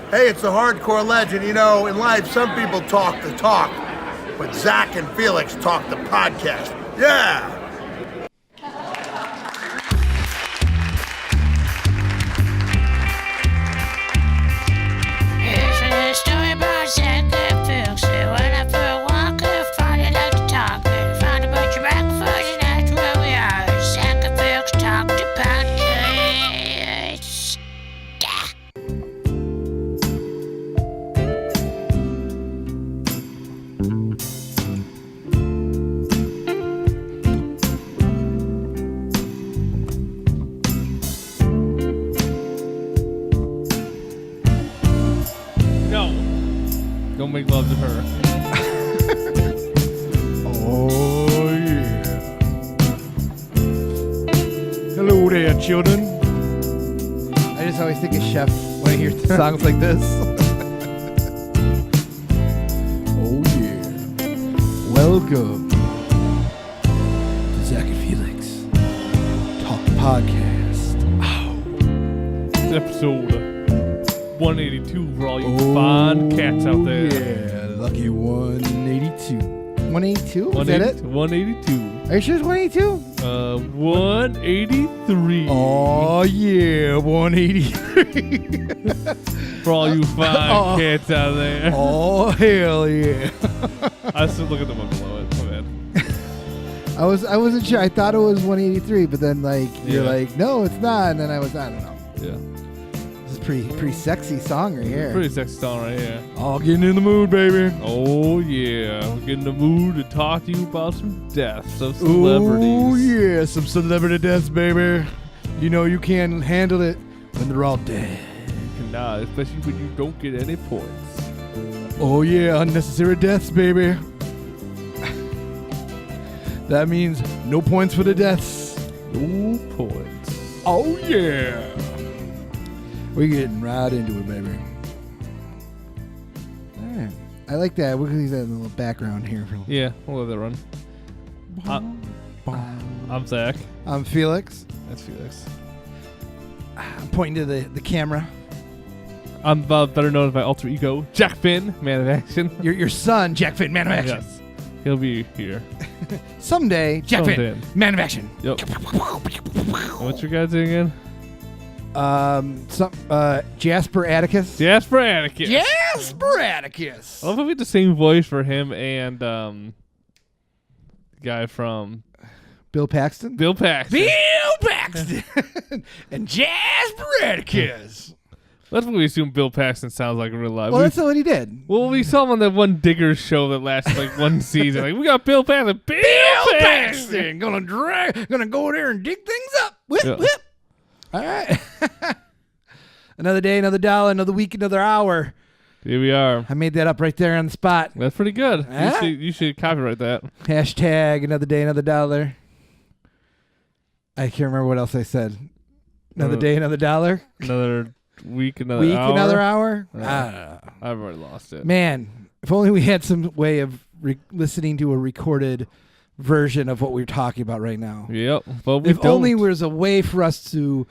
Hey, it's a hardcore legend. You know, in life, some people talk the talk, but Zack and Felix talk the podcast. Yeah! Here's a story about Zack and Felix. They went out for a walk and found out to talk. And found a bunch of microphones and that's where we are. Zack and Felix talk the podcast. No. Don't make love to her. Oh, yeah. Hello there, children. I just always think of Chef when I hear songs like this. Oh, yeah. Welcome to Zack and Felix Talk Podcast. It's episode 182 for all you fond cats out there. Yeah, lucky 182. 182? Is that it? 182. Are you sure it's 182? 183. Oh, yeah, 183. For all you fine cats out there. Oh, hell yeah. I still look at the one below it. My bad. I wasn't sure. I thought it was 183, but then you're Yeah. like, no, it's not. And then I don't know. Yeah. This is pretty sexy song right here. Pretty sexy song right here. All getting in the mood, baby. Oh, yeah. We're getting in the mood to talk to you about some deaths of celebrities. Oh, yeah. Some celebrity deaths, baby. You know you can't handle it when they're all dead. Nah, especially when you don't get any points. Oh, yeah. Unnecessary deaths, baby. That means no points for the deaths. No points. Oh, yeah. We're getting right into it, baby. All right. I like that. We're going to use that in the little background here. Yeah, we'll let that run. I'm Zach. I'm Felix. That's Felix. I'm pointing to the camera. I'm better known as my alter ego, Jack Finn, man of action. Your son, Jack Finn, man of action. Yes, he'll be here. Someday, Jack Finn, man of action. Yep. What's your guy's name again? Jasper Atticus. Jasper Atticus. Jasper Atticus. I love how we have the same voice for him and the guy from Bill Paxton. Bill Paxton. Bill Paxton. And Jasper Atticus. That's what we assume Bill Paxton sounds like in real life. Well, that's not what he did. Well, we saw him on that one Diggers show that lasted like one season. Like, we got Bill Paxton. Bill Paxton. Gonna go there and dig things up. Whip, Yeah. whip. All right. Another day, another dollar, another week, another hour. Here we are. I made that up right there on the spot. That's pretty good. Huh? You should copyright that. Hashtag another day, another dollar. I can't remember what else I said. Another day, another dollar. Another week, another Week, hour. another hour. I don't know. I've already lost it. Man, if only we had some way of listening to a recorded version of what we're talking about right now. Yep. But we If don't. only there was a way for us to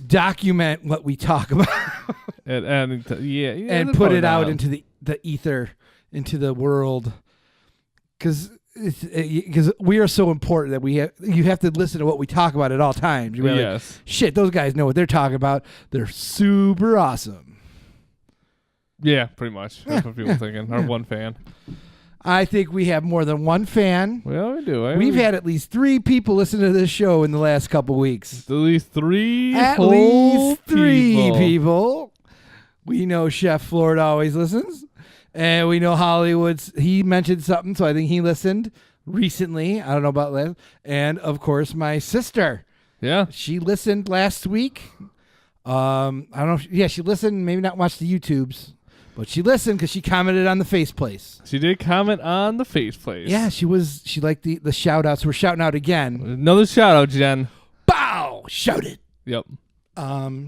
document what we talk about and put it out into the ether, into the world. Because we are so important that you have to listen to what we talk about at all times. You're like, Yes. shit, those guys know what they're talking about. They're super awesome. Yeah, pretty much. That's what people are thinking. Our one fan. I think we have more than one fan. Well, we do. We've had at least 3 people listen to this show in the last couple weeks. At least 3 At whole least 3 people. We know Chef Florida always listens. And we know Hollywood's, he mentioned something, so I think he listened recently. I don't know about that. And, of course, my sister. Yeah. She listened last week. I don't know. She listened, maybe not watched the YouTubes. But she listened because she commented on the face place. She did comment on the face place. Yeah, she liked the shout outs. We're shouting out again. Another shout out, Jen. Bow! Shouted. Yep.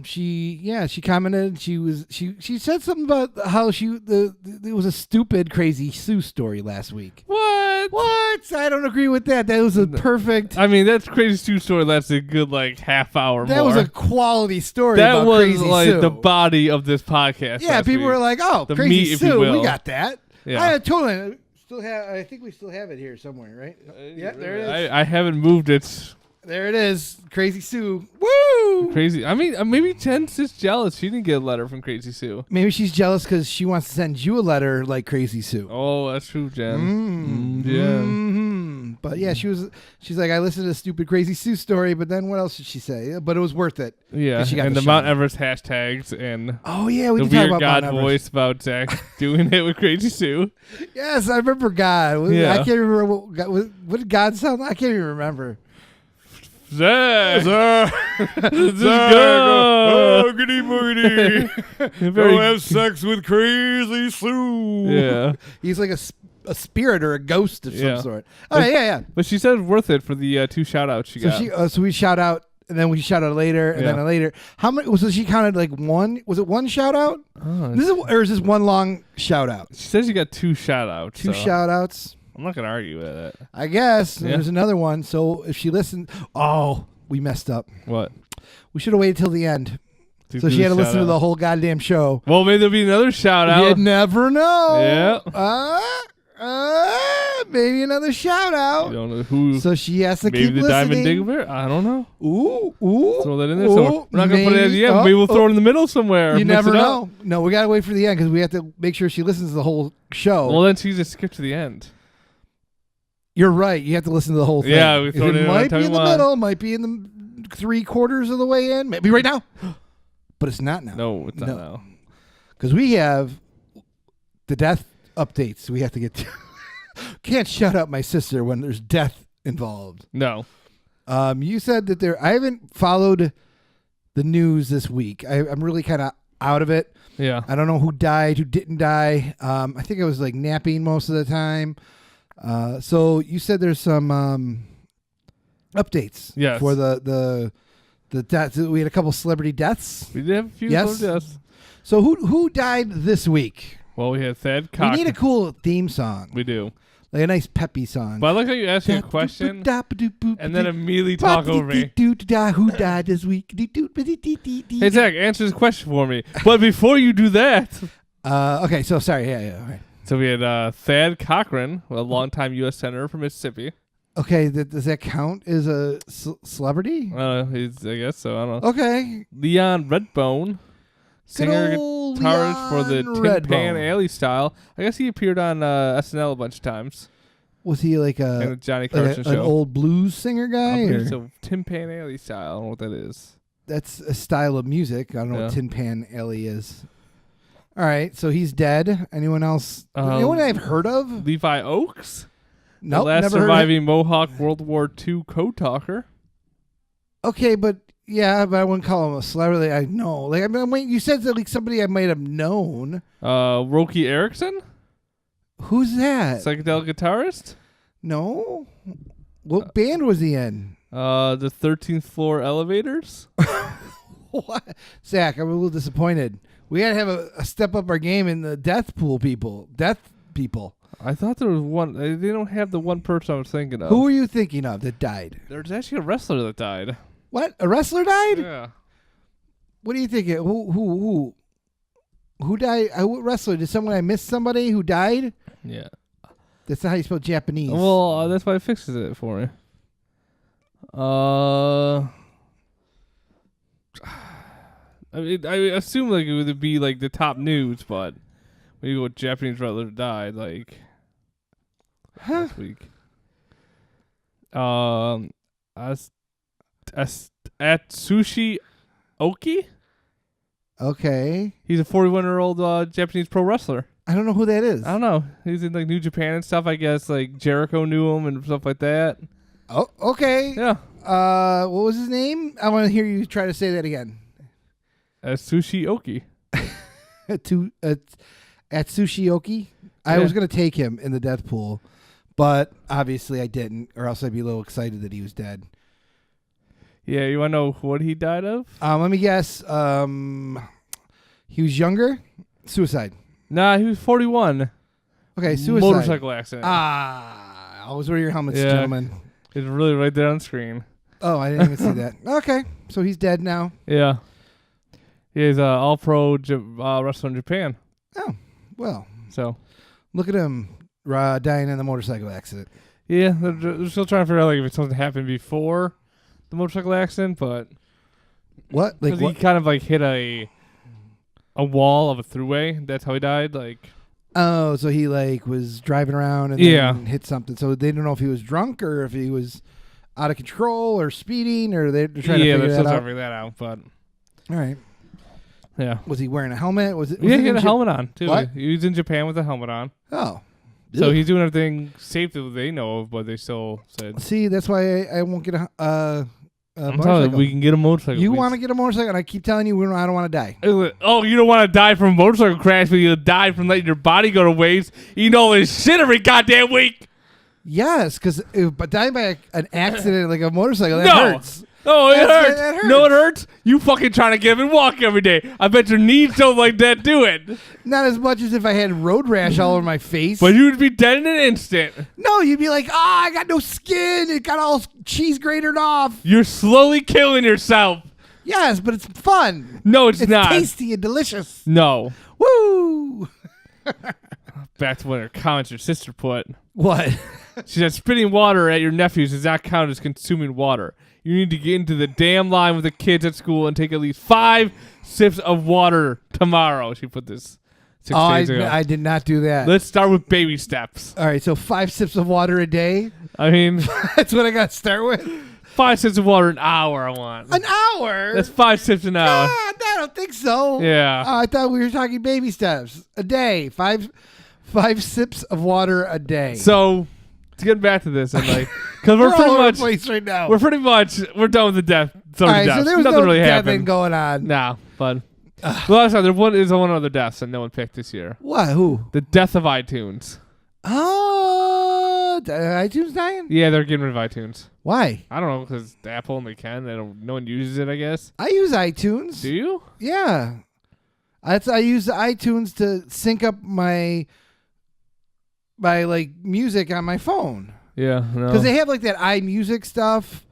She commented. She said something about how it was a stupid Crazy Sue story last week. What? that? What? I don't agree with that. That was a perfect. I mean, that's Crazy Sue story lasted a good half hour. That more. was a quality story. That about was Crazy Sue. the body of this podcast. Yeah, last people week. were like, "Oh, The Crazy meat, if you Sue, we will. got that." Yeah. I totally still have. I think we still have it here somewhere, right? Yeah, there it is. I haven't moved it. There it is. Crazy Sue. Woo! Crazy. I mean, maybe Jen's just jealous. She didn't get a letter from Crazy Sue. Maybe she's jealous because she wants to send you a letter like Crazy Sue. Oh, that's true, Jen. Jen. But yeah, she's like, I listened to the stupid Crazy Sue story, but then what else did she say? But it was worth it. Yeah, She got and the the Mount shot. Everest hashtags and Oh yeah, we the can talk weird about God Mount Everest. voice about Zach doing it with Crazy Sue. Yes, I remember God. Yeah. I can't remember what did God sound like. I can't even remember. Zach, Zach, go. goody boogity. Very- Go have sex with Crazy Sue. Yeah, He's like a spirit or a ghost of Yeah. some sort. Oh yeah. but she said worth it for the 2 shout outs she So got. so we shout out, and then we shout out later, and Yeah. then later. How many? So she counted like one. Was it one shout out? Oh, Or is this one long shout out? she says you got 2 shout outs. Two shout outs. I'm not gonna argue with it. I guess. Yeah. There's another one. So if she listened, we messed up. What? We should have waited till the end. To So do she had to the listen to shout-out. the whole goddamn show. Well, maybe there'll be another shout out. You'd never know. Yeah. Maybe another shout You out. don't know who. So she has to Maybe keep the listening. Diamond Digger. I don't know. Ooh. Throw that in there somewhere. We're not gonna put it at the maybe- end. Maybe we'll throw it in the middle somewhere. You Mix never it up. know. No, we gotta wait for the end because we have to make sure she listens to the whole show. Well, then she's just skip to the end. You're right. You have to listen to the whole thing. Yeah, we throw it in might every be in the time we want. middle, might be in the 3/4 of the way in, maybe right now, but it's not now. No, it's not No. now. Because we have the death updates we have to get to. Can't shut up my sister when there's death involved. No. You said that I haven't followed the news this week. I'm really kind of out of it. Yeah. I don't know who died, who didn't die. I think I was like napping most of the time. So you said there's some updates. Yes. For the deaths. We had a couple celebrity deaths. We did have a few. Yes. Yes. So who died this week? Well, we had Thad We Cochran. need a cool theme song, We do. like a nice peppy song. But I like how you ask me a question and then immediately talk over me. Who died this week? Hey, Zach, answer this question for me. But before you do that, Okay, so sorry. Yeah. All right. so we had Thad Cochran, a longtime U.S. Senator from Mississippi. Okay, does that count as a celebrity? I guess so. I don't know. Okay. Leon Redbone, singer, old guitarist for the Leon Tin Pan Redbone. Alley style. I guess he appeared on SNL a bunch of times. Was he like And the a Johnny like Carson an show. old blues singer guy? I Or? believe so. Tin Pan Alley style. I don't know what that is. That's a style of music. I don't know Yeah. what Tin Pan Alley is. All right, so he's dead. Anyone else? Um, Anyone I've heard of? Levi Oakes, Nope, the last never heard of surviving Mohawk World War II code-talker. Okay, but yeah, but I wouldn't call him a celebrity. I know. Like, I mean, you said that like somebody I might have known. Roky Erickson, Who's that? psychedelic guitarist. No. What band was he in? The 13th Floor Elevators. What? Zach, I'm a little disappointed. We gotta have a step up our game in the death people. I thought there was one. They don't have the one person I was thinking of. Who were you thinking of that died? There's actually a wrestler that died. What? A wrestler died? Yeah. What do you think? Who died? What wrestler? Did someone I missed somebody who died? Yeah. That's not how you spell Japanese. Well, that's why it fixes it for me. I mean, I assume like it would be like the top news, but when you go with Japanese wrestler died like last week. Atsushi Oki. Okay. He's a 41-year-old Japanese pro wrestler. I don't know who that is. I don't know. He's in like New Japan and stuff. I guess like Jericho knew him and stuff like that. Oh, okay. Yeah. What was his name? I want to hear you try to say that again. Atsushi Oki. At Sushioki. I Yeah. was gonna take him in the death pool, but obviously I didn't, or else I'd be a little excited that he was dead. Yeah, you want to know what he died of? Let me guess. He was younger. Suicide. Nah, he was 41. Okay, suicide. Motorcycle accident. What are your helmets, Yeah. gentlemen? It's really right there on the screen. Oh, I didn't even see that. Okay, so he's dead now. Yeah. He's an all-pro wrestler in Japan. Oh, well, So, look at him dying in the motorcycle accident. yeah, they're still trying to figure out like if it's something happened before the motorcycle accident, but What? Like 'cause what? he kind of like hit a wall of a throughway. That's how he died. Like, Oh, so he like was driving around and Yeah. then hit something. So they don't know if he was drunk or if he was out of control or speeding or they're trying to yeah, figure they're that still trying out. to figure that out. But All right. yeah, Was he wearing a helmet? Was it? yeah, Was he it had a in helmet on too. What? He was in Japan with a helmet on, Oh. so Ugh. he's doing everything safe that they know of. But they still said, See, that's why I won't get a "I'm telling motorcycle. you, we can get a motorcycle." You please." want to get a motorcycle, and I keep telling you I don't want to die. Oh, you don't want to die from a motorcycle crash, but you die from letting your body go to waste. You know this shit every goddamn week. Yes, because but dying by an accident like a motorcycle, that No. hurts. Oh, it That's- hurts. that No, it hurts. hurts. You fucking trying to get up and walk every day. I bet your knees don't like that. Do it. Not as much as if I had road rash all over my face. But you would be dead in an instant. No, you'd be like, I got no skin. It got all cheese grated off. You're slowly killing yourself. Yes, but it's fun. No, it's It's not. tasty and delicious. No. Woo! Back to what her comments your sister put. What? She said, spitting water at your nephews does not count as consuming water. You need to get into the damn line with the kids at school and take at least 5 sips of water tomorrow. She put this 6 days ago. I did not do that. Let's start with baby steps. All right, so 5 sips of water a day. I mean, That's what I got to start with. 5 sips of water an hour I want. An hour? That's 5 sips an hour. God, I don't think so. Yeah. I thought we were talking baby steps. A day. Five sips of water a day. So, to get back to this, and like, because we're we're pretty all over much, the place right now. we're done with the death. all right, so there was Nothing no really death happened. going on. Nah, but the last time there is one other death that no one picked this year. What? Who? The death of iTunes. Oh, iTunes dying? Yeah, they're getting rid of iTunes. Why? I don't know, because Apple only can. No one uses it, I guess. I use iTunes. Do you? Yeah. I use iTunes to sync up my like music on my phone. Yeah, no. Because they have like that iMusic stuff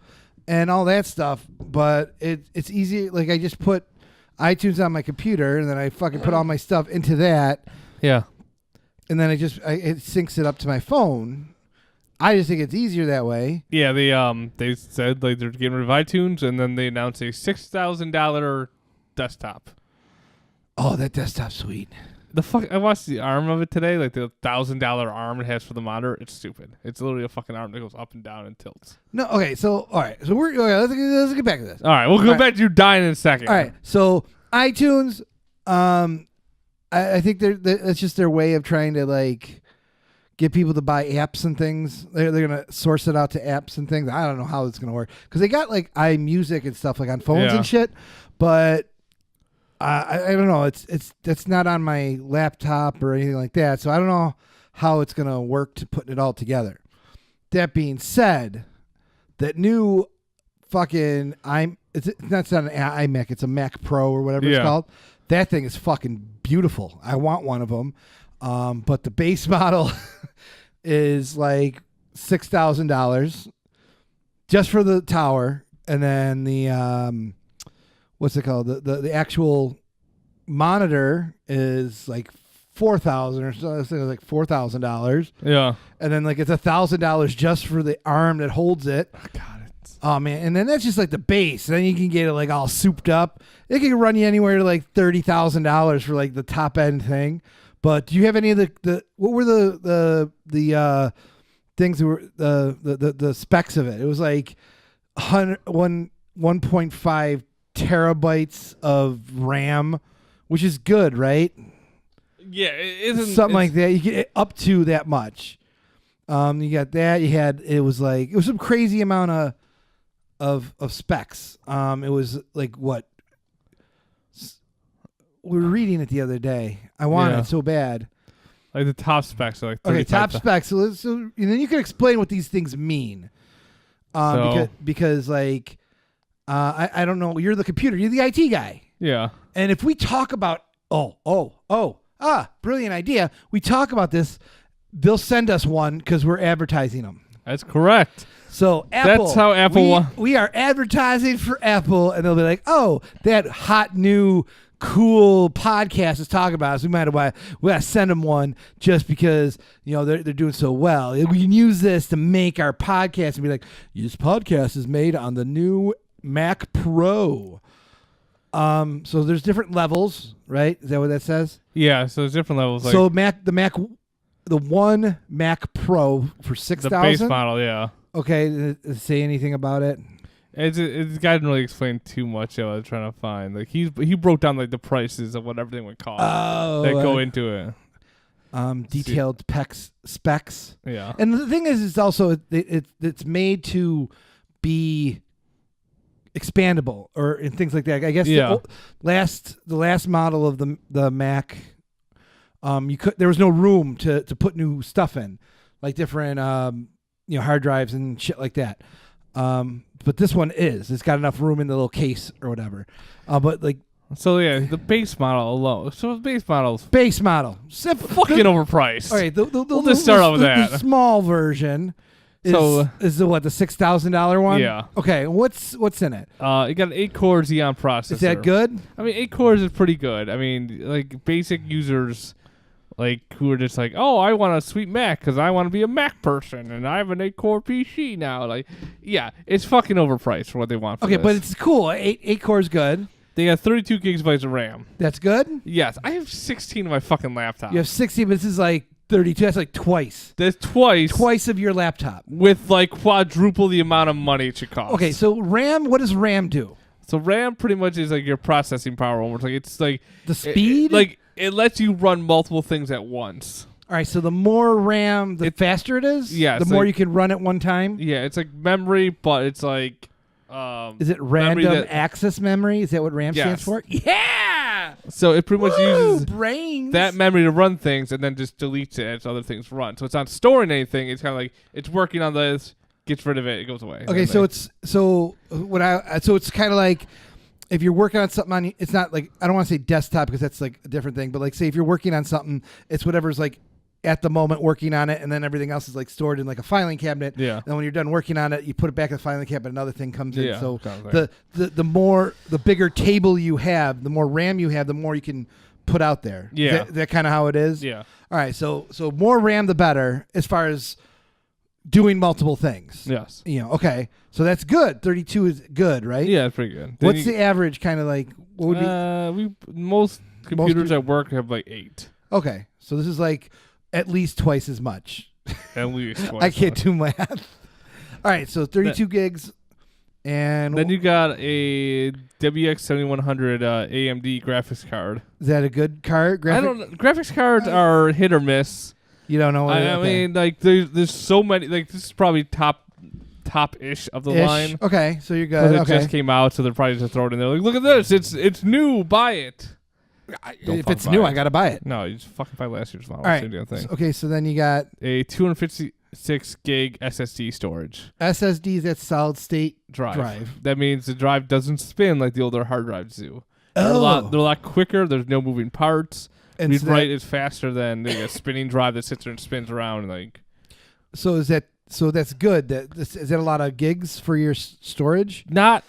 and all that stuff, but it's easy. Like I just put iTunes on my computer and then I fucking put all my stuff into that, Yeah. and then it syncs it up to my phone. I just think it's easier that way. Yeah, they said like they're getting rid of iTunes, and then they announced a $6,000 desktop. Oh, that desktop's sweet. The fuck! I watched the arm of it today, like the $1,000 arm it has for the monitor. It's stupid. It's literally a fucking arm that goes up and down and tilts. No, okay. So all right. So we're okay, let's get back to this. All right, we'll go back to you dying in a second. All right. So iTunes, I think that's just their way of trying to like get people to buy apps and things. They're gonna source it out to apps and things. I don't know how it's gonna work because they got like iMusic and stuff like on phones Yeah. and shit, but. I don't know. That's not on my laptop or anything like that. So I don't know how it's gonna work to putting it all together. That being said, that new fucking it's not an iMac. It's a Mac Pro or whatever it's Yeah. called. That thing is fucking beautiful. I want one of them. But the base model is like $6,000 just for the tower, and then the what's it called? The actual monitor is like $4,000 or something, like $4,000, Yeah. and then like it's $1,000 just for the arm that holds it. God, Oh man, and then that's just like the base. Then you can get it like all souped up. It can run you anywhere to like $30,000 for like the top end thing. But do you have any of the what were the things that were the specs of it? It was like 1.5 terabytes of RAM, which is good, right? Yeah, it isn't Something like that. You get up to that much. You got that. It was some crazy amount of specs. It was like what we were reading it the other day. I wanted it so bad. like the top specs are like Okay, 35 top specs. So and then you can explain what these things mean. Because like I don't know. You're the computer. You're the IT guy. Yeah. And if we talk about brilliant idea. We talk about this. They'll send us one because we're advertising them. That's correct. So Apple. That's how Apple we are advertising for Apple, and they'll be like, "Oh, that hot new cool podcast is talking about us. We gotta send them one just because they're doing so well. We can use this to make our podcast and be like, this podcast is made on the new Mac Pro." So there's different levels, right? Is that what that says? Yeah. So there's different levels. Like So the one Mac Pro for $6,000. the base model, yeah. Okay, does it say anything about it? This guy didn't really explain too much. I was trying to find like he broke down like the prices of what everything would cost that go into it. Detailed specs. Yeah, and the thing is, it's also it's made to be expandable and things like that. I guess the last model of the Mac, there was no room to put new stuff in, like different hard drives and shit like that. But this one it's got enough room in the little case or whatever. But like, so yeah, the base model alone. So the base model fucking overpriced. All right, we'll just start off with that. The small version is the $6,000 one? Yeah. Okay, what's in it? It got an 8-core Xeon processor. Is that good? I mean, 8 cores is pretty good. I mean, like basic users. Like, who are just like, oh, I want a sweet Mac because I want to be a Mac person and I have an 8-core PC now. Like, yeah, it's fucking overpriced for what they want for this. But it's cool. 8 cores good. They got 32 gigabytes of RAM. That's good? Yes. I have 16 on my fucking laptop. You have 60, but this is like 32. That's like twice. That's twice. Twice of your laptop. With like quadruple the amount of money it should cost. Okay, so RAM, what does RAM do? So RAM pretty much is like your processing power. It's like the speed? It lets you run multiple things at once. All right, so the more RAM, the faster it is? Yeah. The more you can run at one time? Yeah, it's like memory, but it's like... is it random access memory? Is that what RAM stands for? Yeah! So it pretty much uses brains. that memory to run things and then just deletes it as other things run. So it's not storing anything. It's kind of like it's working on this, gets rid of it, it goes away. Okay, so it's kind of like... If you're working on something it's not like, I don't want to say desktop because that's like a different thing, but like say if you're working on something, it's whatever's like at the moment working on it, and then everything else is like stored in like a filing cabinet. Yeah. And when you're done working on it, you put it back in the filing cabinet, another thing comes in. Yeah, so kind of the bigger table you have, the more RAM you have, the more you can put out there. Yeah. Is that kind of how it is? Yeah. All right. So more RAM, the better as far as doing multiple things. Yes. Okay. So that's good. 32 is good, right? Yeah, it's pretty good. What's the average kind of like? What would be? Most computers at work have like 8. Okay. So this is like at least twice as much. At least twice. I can't do math. All right. So 32 gigs. And then you got a WX 7100 AMD graphics card. Is that a good card? I don't know. Graphics cards are hit or miss. You don't know. I mean, like there's so many. Like this is probably top-ish of the line. Okay, so you're good. It just came out, so they're probably just throw it in there. Like, look at this. It's new. Buy it. If it's new, I gotta buy it. No, you just fucking buy last year's model. All right. Okay, so then you got a 256 gig SSD storage. SSDs, that's solid state drive. That means the drive doesn't spin like the older hard drives do. They're a lot quicker. There's no moving parts. And read write is faster than a spinning drive that sits there and spins around. Like, so that's good. Is that a lot of gigs for your storage? Not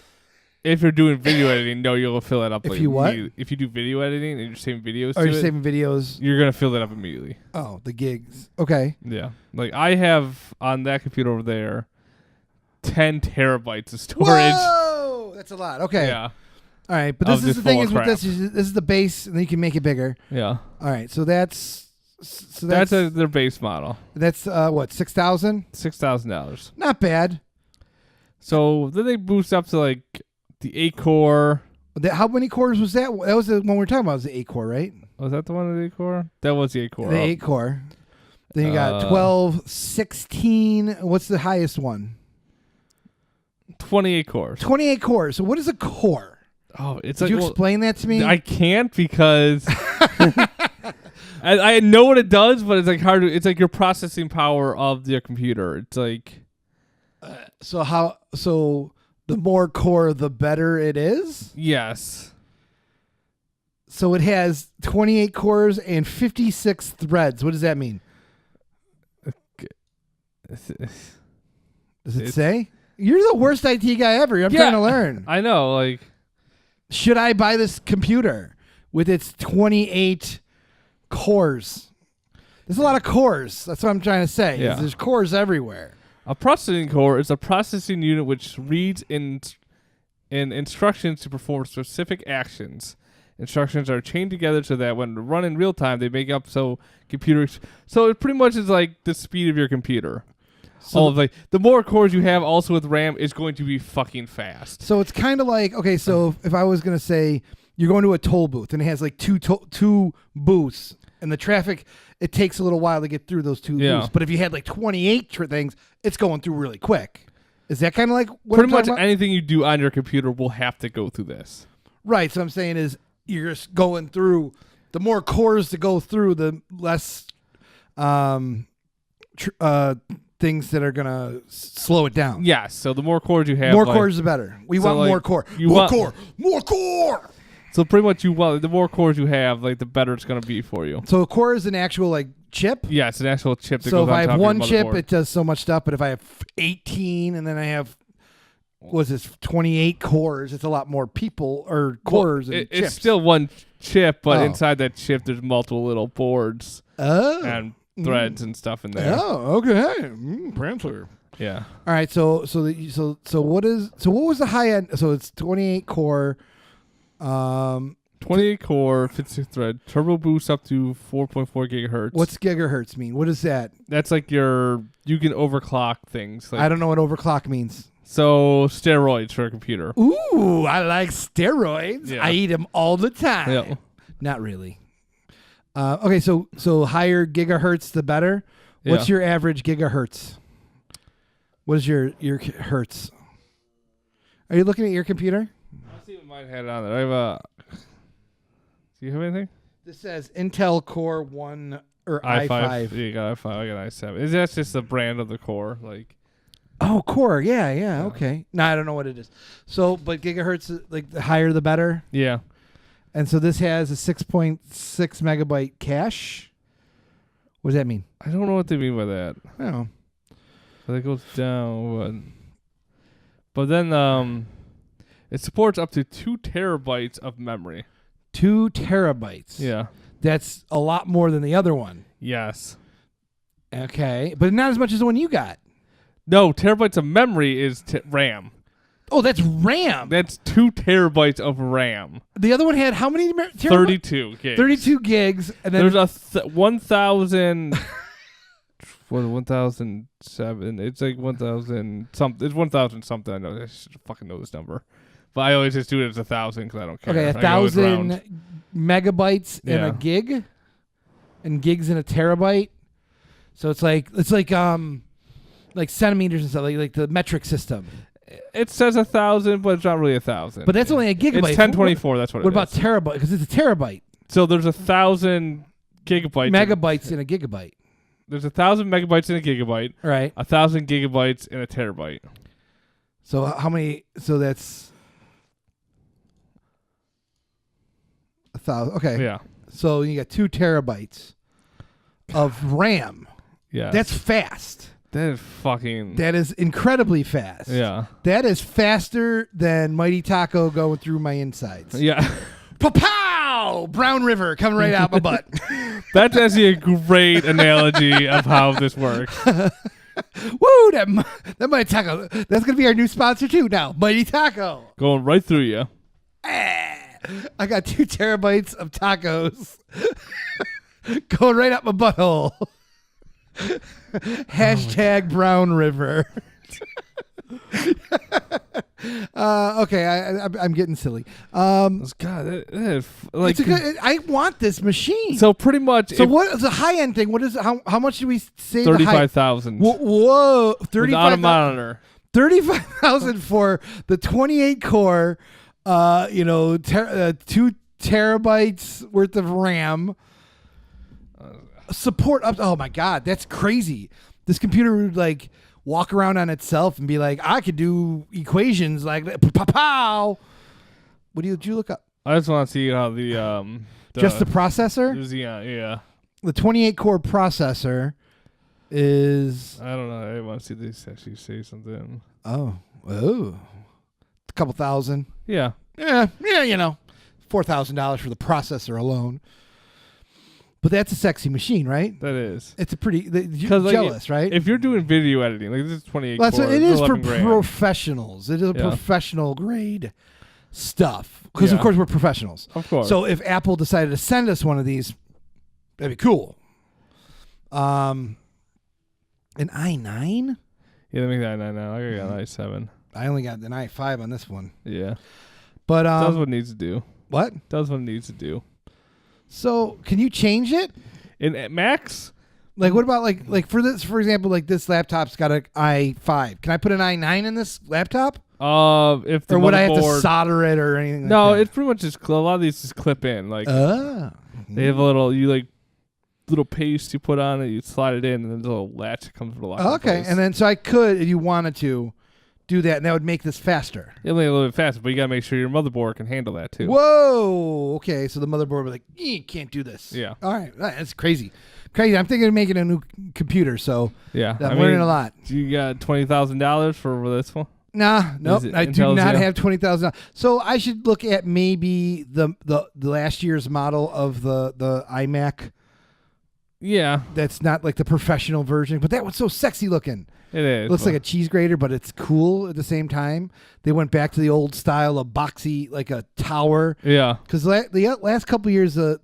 if you're doing video editing. No, you'll fill it up. If you what? If you do video editing and you're saving videos, saving videos, you're gonna fill that up immediately. Oh, the gigs. Okay. Yeah, like I have on that computer over there, 10 terabytes of storage. Whoa, that's a lot. Okay. Yeah. All right, but this is the thing is with this is the base, and then you can make it bigger. Yeah. All right, so that's their base model. That's what, $6,000? $6,000. Not bad. So then they boost up to like the 8-core. How many cores was that? That was the one we were talking about. Was the 8-core, right? Was that the one with the 8-core? That was the 8-core. The 8-core. Then you got 12, 16. What's the highest one? 28 cores. 28 cores. So what is a core? Oh, it's Did you explain that to me? I can't because I know what it does, but it's like hard to. It's like your processing power of your computer. It's like so the more core, the better it is. Yes. So it has 28 cores and 56 threads. What does that mean? Does it say? You're the worst IT guy ever. I'm trying to learn. I know. Like, should I buy this computer with its 28 cores? There's a lot of cores. That's what I'm trying to say. Yeah. There's cores everywhere. a processing core is a processing unit which reads in instructions to perform specific actions. Instructions are chained together so that when run in real time, they make up so computers. So it pretty much is like the speed of your computer. So like the more cores you have, also with RAM, is going to be fucking fast. So it's kind of like, okay, so if I was gonna say you're going to a toll booth and it has like two booths, and the traffic, it takes a little while to get through those two booths. But if you had like 28 things, it's going through really quick. Is that kind of like what pretty I'm much about? anything you do on your computer will have to go through this? Right. So I'm saying is you're just going through. The more cores to go through, the less things that are gonna slow it down. Yes. So the more cores you have, more cores the better. We want more core. More core. So pretty much the more cores you have, like the better it's gonna be for you. So a core is an actual like chip. Yeah, it's an actual chip. That So goes if on I top have of your one chip, motherboard. it does so much stuff. But if I have 18 and then I have 28 cores, it's a lot more people or cores and chips. It's still one chip, but inside that chip, there's multiple little boards and threads and stuff in there. Oh, okay. Prancer. Yeah. All right. So what was the high end? So it's 28 core. 28 core, 56 thread, turbo boost up to 4.4 gigahertz. What's gigahertz mean? What is that? That's like you can overclock things. Like, I don't know what overclock means. So steroids for a computer. Ooh, I like steroids. Yeah. I eat them all the time. Yeah. Not really. Okay, so higher gigahertz, the better. What's your average gigahertz? What is your hertz? Are you looking at your computer? I'll see what mine had on there. I have a. Do you have anything? This says Intel Core 1 or i5. Yeah, you got i5. I got i7. That's just the brand of the core, like. Oh, core. Yeah. Okay. No, I don't know what it is. So, but gigahertz, like the higher the better. Yeah. And so this has a 6.6 megabyte cache. What does that mean? I don't know what they mean by that. Oh. But it goes down. But then it supports up to 2 terabytes of memory. 2 terabytes. Yeah. That's a lot more than the other one. Yes. Okay. But not as much as the one you got. No, terabytes of memory is RAM. Oh, that's RAM. That's 2 terabytes of RAM. The other one had how many terabytes? 32 gigs. 32 gigs. And then there's a 1,000. What 1,007? It's like 1,000 something. It's 1,000 something. I know. I should fucking know this number, but I always just do it as 1,000 because I don't care. Okay, 1,000 megabytes in a gig, and gigs in a terabyte. So it's like centimeters and stuff, like the metric system. It says 1,000, but it's not really 1,000. But that's only a gigabyte. It's 1024. That's what it is. What about terabyte? Because it's a terabyte. So there's 1,000 gigabytes. Megabytes in a gigabyte. There's 1,000 megabytes in a gigabyte. Right. 1,000 gigabytes in a terabyte. So how many? So that's 1,000. Okay. Yeah. So you got 2 terabytes of RAM. Yeah. That's fast. That is fucking. That is incredibly fast. Yeah. That is faster than Mighty Taco going through my insides. Yeah. Pow! Brown River coming right out my butt. That's actually a great analogy of how this works. Woo! That Mighty Taco. That's gonna be our new sponsor too now. Mighty Taco. Going right through you. I got 2 terabytes of tacos going right up my butthole. Hashtag Brown River. Okay, I'm getting silly. God, that is, like, I want this machine. so pretty much. So what is the high end thing? What is how much do we say? 35,000. Whoa, 35,000. Without a monitor. 35,000 for the 28 core. 2 terabytes worth of RAM. Support up. Oh my God, that's crazy. This computer would like walk around on itself and be like, I could do equations like that. Pow. What did you look up? I just want to see how just the processor. Yeah. The 28 core processor is. I don't know. I want to see this actually say something. A couple thousand. Yeah. Yeah, $4,000 for the processor alone. But that's a sexy machine, right? That is. It's a pretty Like, jealous, right? If you're doing video editing, like this is 28 Well, cores, so it is for 11 grand. professionals. It is a Yeah. professional grade stuff because, of Yeah. course, we're professionals. Of course. So if Apple decided to send us one of these, that'd be cool. An i9? Yeah, let me get that now. I got an i7. I only got an i5 on this one. Yeah. But Does what it needs to do. what? Does what it needs to do. So can you change it? In Max? Like what about like for this, for example, like this laptop's got an i5. Can I put an i9 in this laptop? If the Or would I have to motherboard- solder it or anything like No, that? it's pretty much just a lot of these just clip in. Like they have a little paste you put on it, you slide it in, and then there's a little latch that comes with a lock. Okay, and then so I could, if you wanted to, do that, and that would make this faster. It'll make it a little bit faster, but you gotta make sure your motherboard can handle that too. Whoa. Okay, so the motherboard would be like, you can't do this. Yeah. All right, that's crazy. Crazy. I'm thinking of making a new computer, so Yeah, I'm learning a lot. You got $20,000 for this one? Nah, nope. it I do Intel's, not yeah? have $20,000. So I should look at maybe the last year's model of the iMac. Yeah, That's not like the professional version, but that one's so sexy looking. it is. Looks like a cheese grater, but it's cool at the same time. They went back to the old style of boxy, like a tower. Yeah. Because the last couple years, we've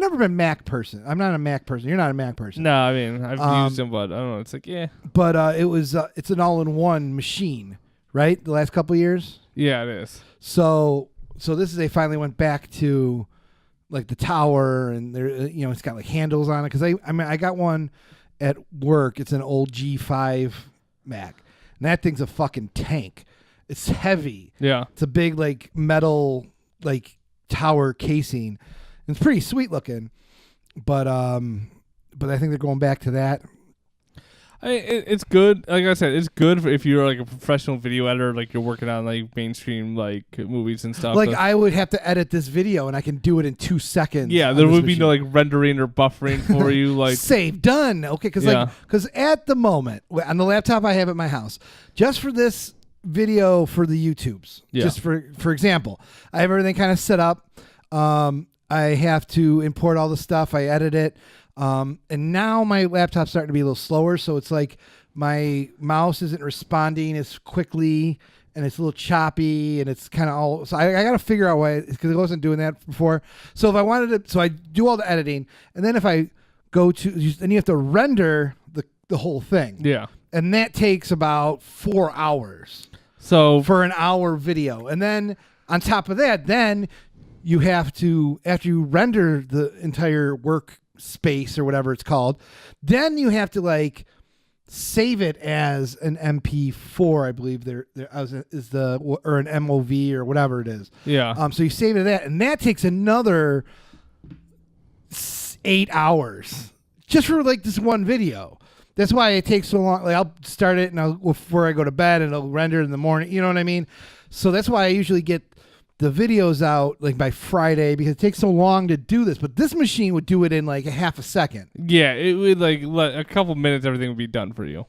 never been Mac person. I'm not a Mac person. You're not a Mac person. No, I mean I've used them, but I don't know. It's like But it's an all-in-one machine, right? The last couple years. yeah, it is. So they finally went back to like the tower, and there, it's got like handles on it. Because I got one at work. It's an old G5 Mac, and that thing's a fucking tank. It's heavy. Yeah. It's a big like metal like tower casing. It's pretty sweet looking, but I think they're going back to that. It's good. Like I said, it's good if you're like a professional video editor, like you're working on like mainstream like movies and stuff. Like I would have to edit this video, and I can do it in 2 seconds. Yeah, on there this would be no machine. like rendering or buffering for you. Like Save, done. Okay, because at the moment on the laptop I have at my house, just for this video for the YouTubes, just for example, I have everything kind of set up. I have to import all the stuff. I edit it. And now my laptop's starting to be a little slower, so it's like my mouse isn't responding as quickly, and it's a little choppy, and it's kind of all. So I got to figure out why, because I wasn't doing that before. So if I wanted to, so I do all the editing, and then if I go to, then you have to render the whole thing. yeah. And that takes about 4 hours So for an hour video, and then on top of that, then you have to, after you render the entire work space or whatever it's called, then you have to like save it as an MP4, I believe or an MOV or whatever it is. yeah. So you save it to that, and that takes another 8 hours just for like this one video. That's why it takes so long. Like I'll start it and before I go to bed, and it'll render in the morning. You know what I mean? So that's why I usually get the videos out like by Friday, because it takes so long to do this. But this machine would do it in like a half a second. Yeah, it would like a couple minutes, everything would be done for you.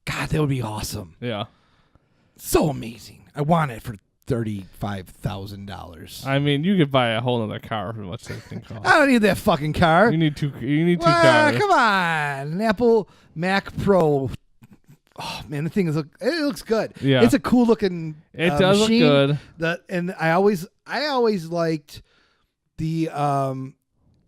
God, that would be awesome. Yeah. So amazing. I want it for $35,000. I mean, you could buy a whole other car for much that thing costs. I don't need that fucking car. You need two Ah, cars. come on, an Apple Mac Pro. Oh man, the thing it looks good. Yeah. It's a cool looking. It does look machine. good. And I always liked the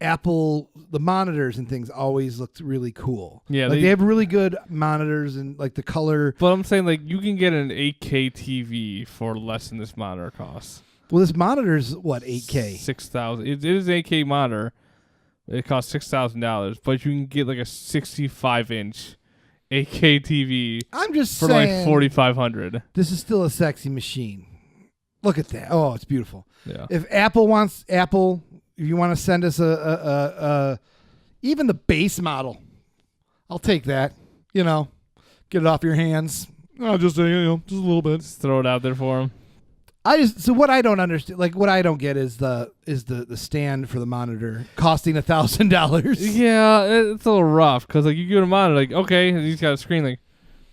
Apple, the monitors and things always looked really cool. Yeah, like they have really good monitors, and like the color. But I'm saying like you can get an 8K TV for less than this monitor costs. Well, this monitor's what, 8K? 6,000. It is an 8K monitor. It costs $6,000, but you can get like a 65-inch 8K TV. I'm just for saying, like $4,500. This is still a sexy machine. Look at that. Oh, it's beautiful. Yeah. If if you want to send us a even the base model, I'll take that. Get it off your hands. Oh, just a little bit. Just throw it out there for them. So what I don't understand, like what I don't get is the stand for the monitor costing $1,000. Yeah, it's a little rough because like you give it a monitor, like okay, he's got a screen, like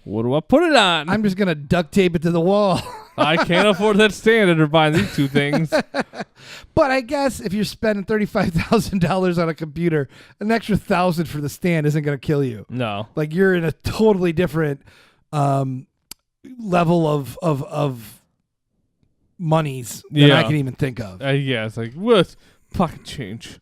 what do I put it on? I'm just gonna duct tape it to the wall. I can't afford that stand after buying these two things. But I guess if you're spending $35,000 on a computer, an extra $1,000 for the stand isn't gonna kill you. No, Like you're in a totally different level of monies that I can even think of. yeah, it's like what pocket change.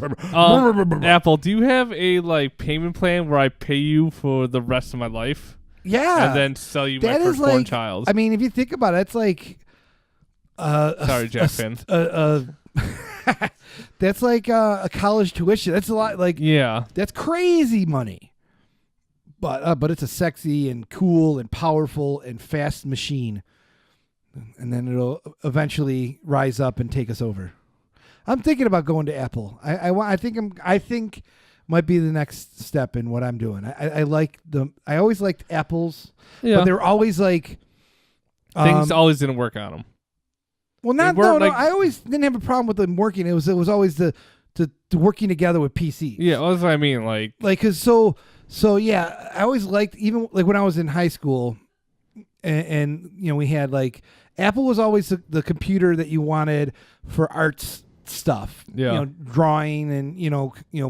Apple, do you have a like payment plan where I pay you for the rest of my life? Yeah, And then sell you my that is firstborn like, child. I mean, if you think about it, it's like Sorry, Jack Finn. That's like a college tuition. That's a lot. Like Yeah. that's crazy money. But it's a sexy and cool and powerful and fast machine, and then it'll eventually rise up and take us over. I'm thinking about going to Apple. I think might be the next step in what I'm doing. I always liked Apples, Yeah. but they were always like Things always didn't work on them. well, they not weren't no. like- I always didn't have a problem with them working. It was always the working together with PCs. Yeah, well, that's what I mean. Like, Cause so yeah, I always liked, even like when I was in high school, and we had like Apple was always the computer that you wanted for arts stuff. Yeah. Drawing and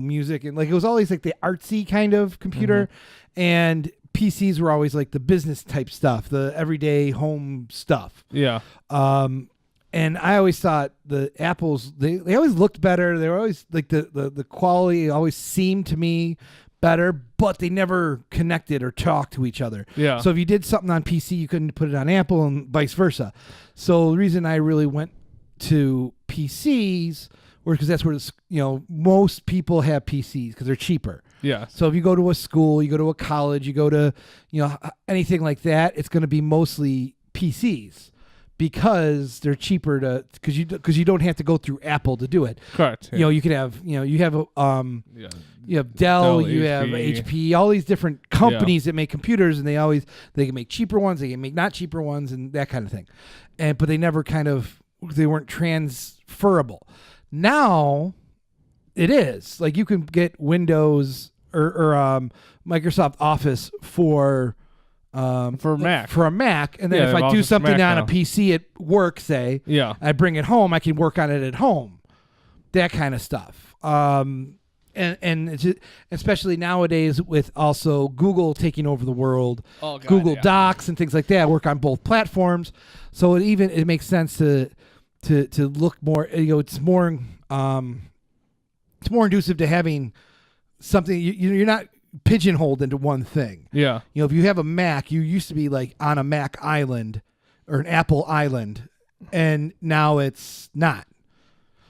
music, and like it was always like the artsy kind of computer, and PCs were always like the business type stuff, the everyday home stuff. yeah. And I always thought the Apples, they always looked better. They were always like the quality always seemed to me better, but they never connected or talked to each other. Yeah. So if you did something on PC, you couldn't put it on Apple and vice versa. So the reason I really went to PCs was because that's where most people have PCs because they're cheaper. Yeah. So if you go to a school, you go to a college, you go to anything like that, it's going to be mostly PCs because they're cheaper because you don't have to go through Apple to do it. Correct. Yeah. You can have you have Yeah. you have Dell, Dell, you have HP, all these different companies that make computers, and they can make cheaper ones, they can make not cheaper ones, and that kind of thing. But they never they weren't transferable. Now it is like you can get Windows or Microsoft Office for Mac. a Mac, and then Yeah, if I do Office for something Mac on now. a PC at work, say, Yeah. I bring it home, I can work on it at home, that kind of stuff. And it's just, especially nowadays with also Google taking over the world, Oh, God, Google yeah. Docs and things like that work on both platforms. So it makes sense to look more. It's more conducive to having something. You're not pigeonholed into one thing. Yeah. If you have a Mac, you used to be like on a Mac island or an Apple island, and now it's not.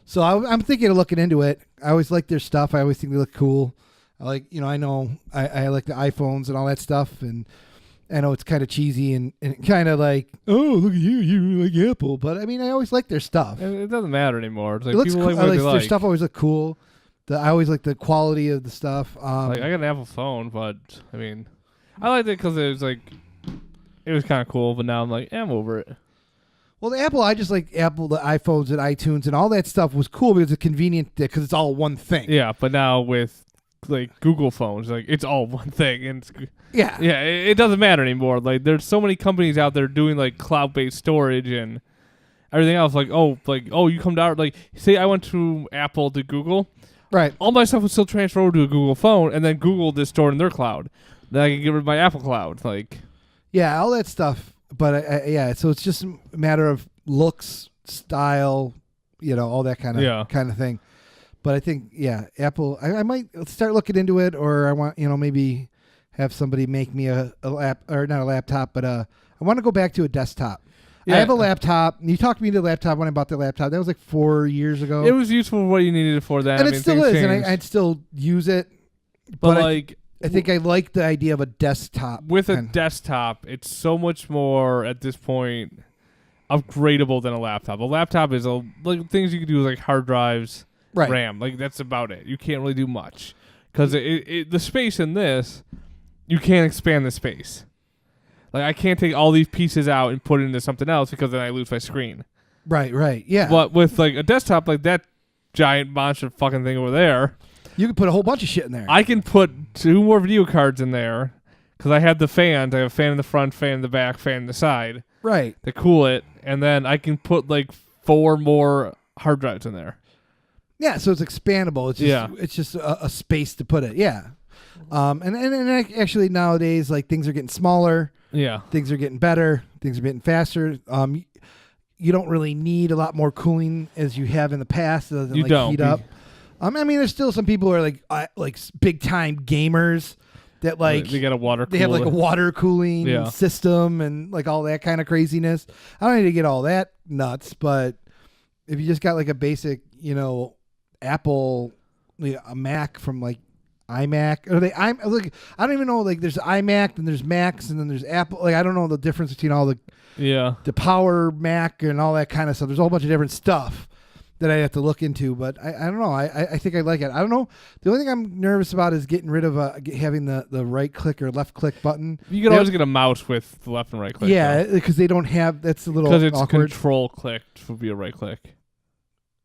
So I'm thinking of looking into it. I always like their stuff. I always think they look cool. I like, I know I like the iPhones and all that stuff, and I know it's kind of cheesy and kind of like, oh, look at you like Apple. But I mean, I always like their stuff. It doesn't matter anymore. It's like It looks people cool. like what they Their like. stuff always look cool. I always like the quality of the stuff. Like I got an Apple phone, but I mean, I liked it because it was kind of cool. But now I'm like, I'm over it. Well, the Apple, I just like Apple, the iPhones and iTunes and all that stuff was cool because it's convenient because it's all one thing. Yeah, but now with like Google phones, like it's all one thing, and Yeah. it doesn't matter anymore. Like there's so many companies out there doing like cloud-based storage and everything else. Like you come down, like say I went to Apple to Google, Right. all my stuff would still transfer over to a Google phone, and then Google just stored in their cloud. Then I can get rid of my Apple cloud. Like Yeah, all that stuff. But yeah, so it's just a matter of looks, style, all that kind of thing. But I think Apple. I might start looking into it, or I want maybe have somebody make me a not a laptop, but I want to go back to a desktop. Yeah. I have a laptop. You talked me to the laptop when I bought the laptop. That was like 4 years ago. it was useful for what you needed it for. That and I it mean, still things is, and changed. I'd still use it. but I think I like the idea of a desktop. with a kind. desktop, it's so much more at this point upgradable than a laptop. A laptop is like things you can do like hard drives, Right. RAM. Like that's about it. You can't really do much because the space in this, you can't expand the space. Like I can't take all these pieces out and put it into something else because then I lose my screen. Right. Yeah. But with like a desktop like that giant monster fucking thing over there, you can put a whole bunch of shit in there. I can put 2 more video cards in there because I have the fans. I have a fan in the front, fan in the back, fan in the side. Right. To cool it, and then I can put like 4 more hard drives in there. Yeah, so it's expandable. It's just a space to put it. Yeah. And actually nowadays, like, things are getting smaller. Yeah. Things are getting better. Things are getting faster. You don't really need a lot more cooling as you have in the past. It doesn't heat up. I mean, there's still some people who are like big time gamers that like they got a water cooler. They have like a water cooling system and like all that kind of craziness. I don't need to get all that nuts, but if you just got like a basic, Apple, a Mac from like iMac, or I don't even know, like there's iMac, then there's Macs, and then there's Apple. Like I don't know the difference between all the Power Mac and all that kind of stuff. There's a whole bunch of different stuff that I have to look into, but I don't know. I think I like it. I don't know. The only thing I'm nervous about is getting rid of having the right click or left click button. You can always get a mouse with the left and right click. Yeah, because they don't have. That's a little because it's awkward. control click would be a right click.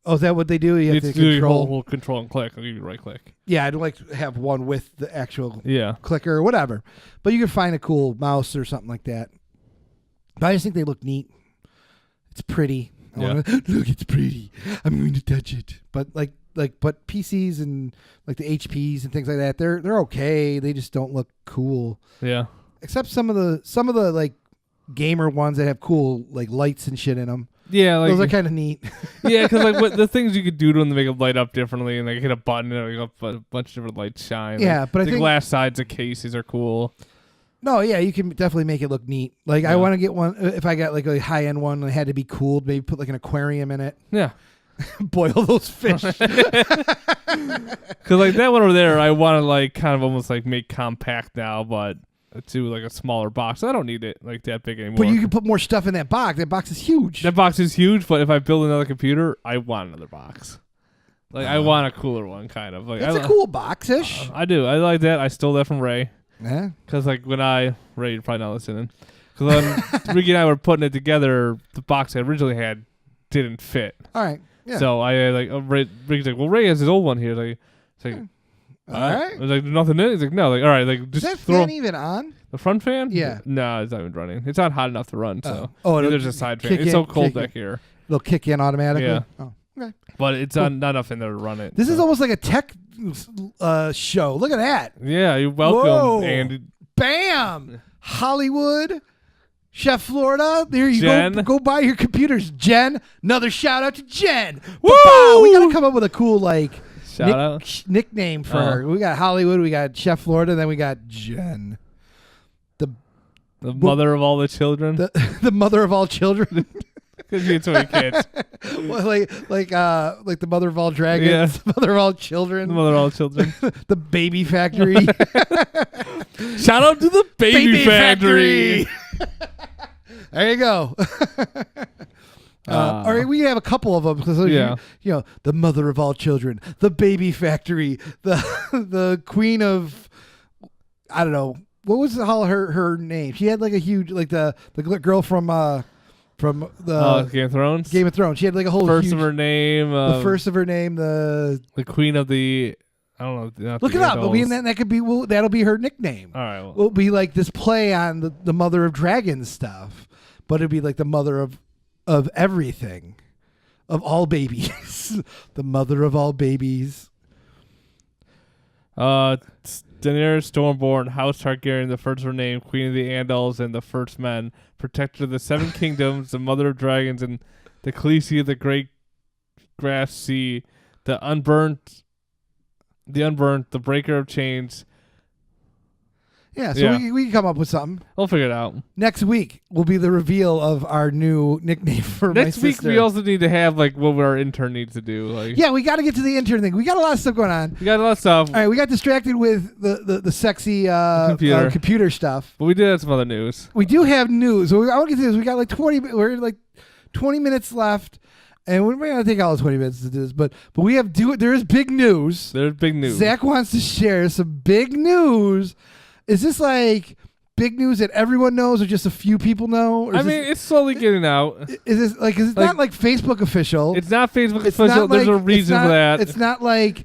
Oh, is that what they do? You have to control. Whole control and click. I'll give you right click. Yeah, I'd like to have one with the actual clicker or whatever. But you can find a cool mouse or something like that. But I just think they look neat. It's pretty. Look, it's pretty. I'm going to touch it. But but PCs and like the HPs and things like that, they're okay. They just don't look cool. Yeah. Except some of the like gamer ones that have cool like lights and shit in them. Yeah, like, those are kind of neat. Yeah, because like the things you could do to them to make them light up differently, and like hit a button and like a bunch of different lights shine. Yeah, like, but I the think glass sides of cases are cool. No, yeah, you can definitely make it look neat. Like I want to get one. If I got like a high end one and it had to be cooled, maybe put like an aquarium in it. Yeah, boil those fish. Because like that one over there, I want to like kind of almost like make compact now, but to like a smaller box. I don't need it like that big anymore. But you can put more stuff in that box. That box is huge. That box is huge, but if I build another computer, I want another box. Like I want a cooler one, kind of. Like it's a cool box-ish. I do. I like that. I stole that from Ray. Yeah. Because like when Ray, you're probably not listening. Because when Ricky and I were putting it together, the box I originally had didn't fit. All right. Yeah. So I Ricky's like, well, Ray has his old one here. Like, it's like. All right. I was like, there's nothing in it. He's like, no. Like, all right. Like, just is that throw fan even on? The front fan? Yeah. No, it's not even running. It's not hot enough to run. So there's a side fan. Kick It's in, so cold kick back in. here. It'll kick in automatically. Yeah. Oh, okay. But it's not enough in there to run it. This is almost like a tech show. Look at that. Yeah, you're welcome, Whoa. Andy. Bam! Hollywood, Chef Florida. There you Jen. go buy your computers, Jen. Another shout out to Jen. Woo! Ba-ba! We gotta come up with a cool shout out nickname for her. We got Hollywood, we got Chef Florida, then we got Jen. The mother of all the children. The mother of all children. Because you had so many kids. Well, like the mother of all dragons. Yeah. The mother of all children. The mother of all children. The baby factory. Shout out to the baby factory. There you go. All right, we have a couple of them because the mother of all children, the baby factory, the queen of, I don't know, what was her name? She had like a huge, like the girl from the Game of Thrones. Game of Thrones. She had like a whole first of her name. The first of her name. The queen of the. I don't know. Look it up. I mean, that could be. that'll be her nickname. All right. Well. It'll be like this play on the mother of dragons stuff, but it'd be like the mother of everything, of all babies, the mother of all babies. Daenerys Stormborn, House Targaryen, the first of her name, Queen of the Andals, and the First Men, Protector of the Seven Kingdoms, the Mother of Dragons, and the Khaleesi of the Great Grass Sea, the Unburnt, the Breaker of Chains. Yeah, so we can come up with something. We'll figure it out. Next week will be the reveal of our new nickname for my sister. Next week we also need to have like what our intern needs to do. Like, yeah, we got to get to the intern thing. We got a lot of stuff going on. We got a lot of stuff. All right, we got distracted with the sexy computer stuff. But we did have some other news. We do have news. So I want to get to this. We got like 20 minutes left. And we're not going to take all the 20 minutes to do this, but we have there is big news. There's big news. Zach wants to share some big news. Is this like big news that everyone knows, or just a few people know? Or I mean, it's slowly getting out. Is it not like Facebook official? It's not Facebook It's official. not There's like- a reason it's not- for that. It's not like